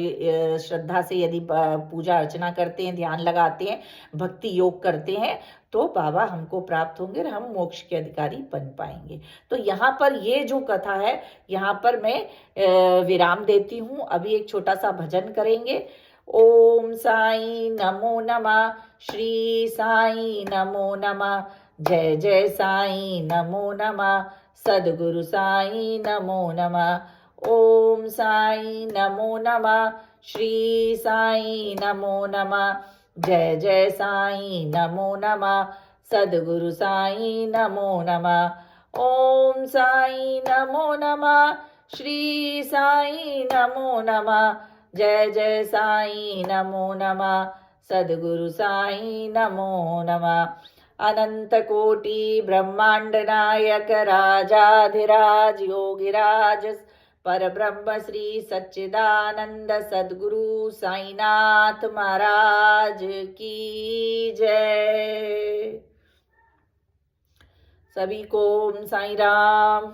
श्रद्धा से यदि पूजा अर्चना करते हैं, ध्यान लगाते हैं, भक्ति योग करते हैं, तो बाबा हमको प्राप्त होंगे और हम मोक्ष के अधिकारी बन पाएंगे। तो यहाँ पर ये जो कथा है यहाँ पर मैं विराम देती हूँ। अभी एक छोटा सा भजन करेंगे। ओम साई नमो नमः, श्री साई नमो नमः, जय जय साई नमो नमः, सद्गुरु साई नमो नमः। ओम साई नमो नमः, श्री साई नमो नमः, जय जय साई नमो नमः, सद्गुरु साई नमो नमः। ओम साई नमो नमः, श्री साई नमो नमः, जय जय साई नमो नमः, सद्गुरु साई नमो नमः। अनंत कोटि ब्रह्मांड नायक राजाधिराज योगिराज परब्रह्म श्री सच्चिदानंद सद्गुरु साईनाथ महाराज की जय। सभी को ओम साई राम।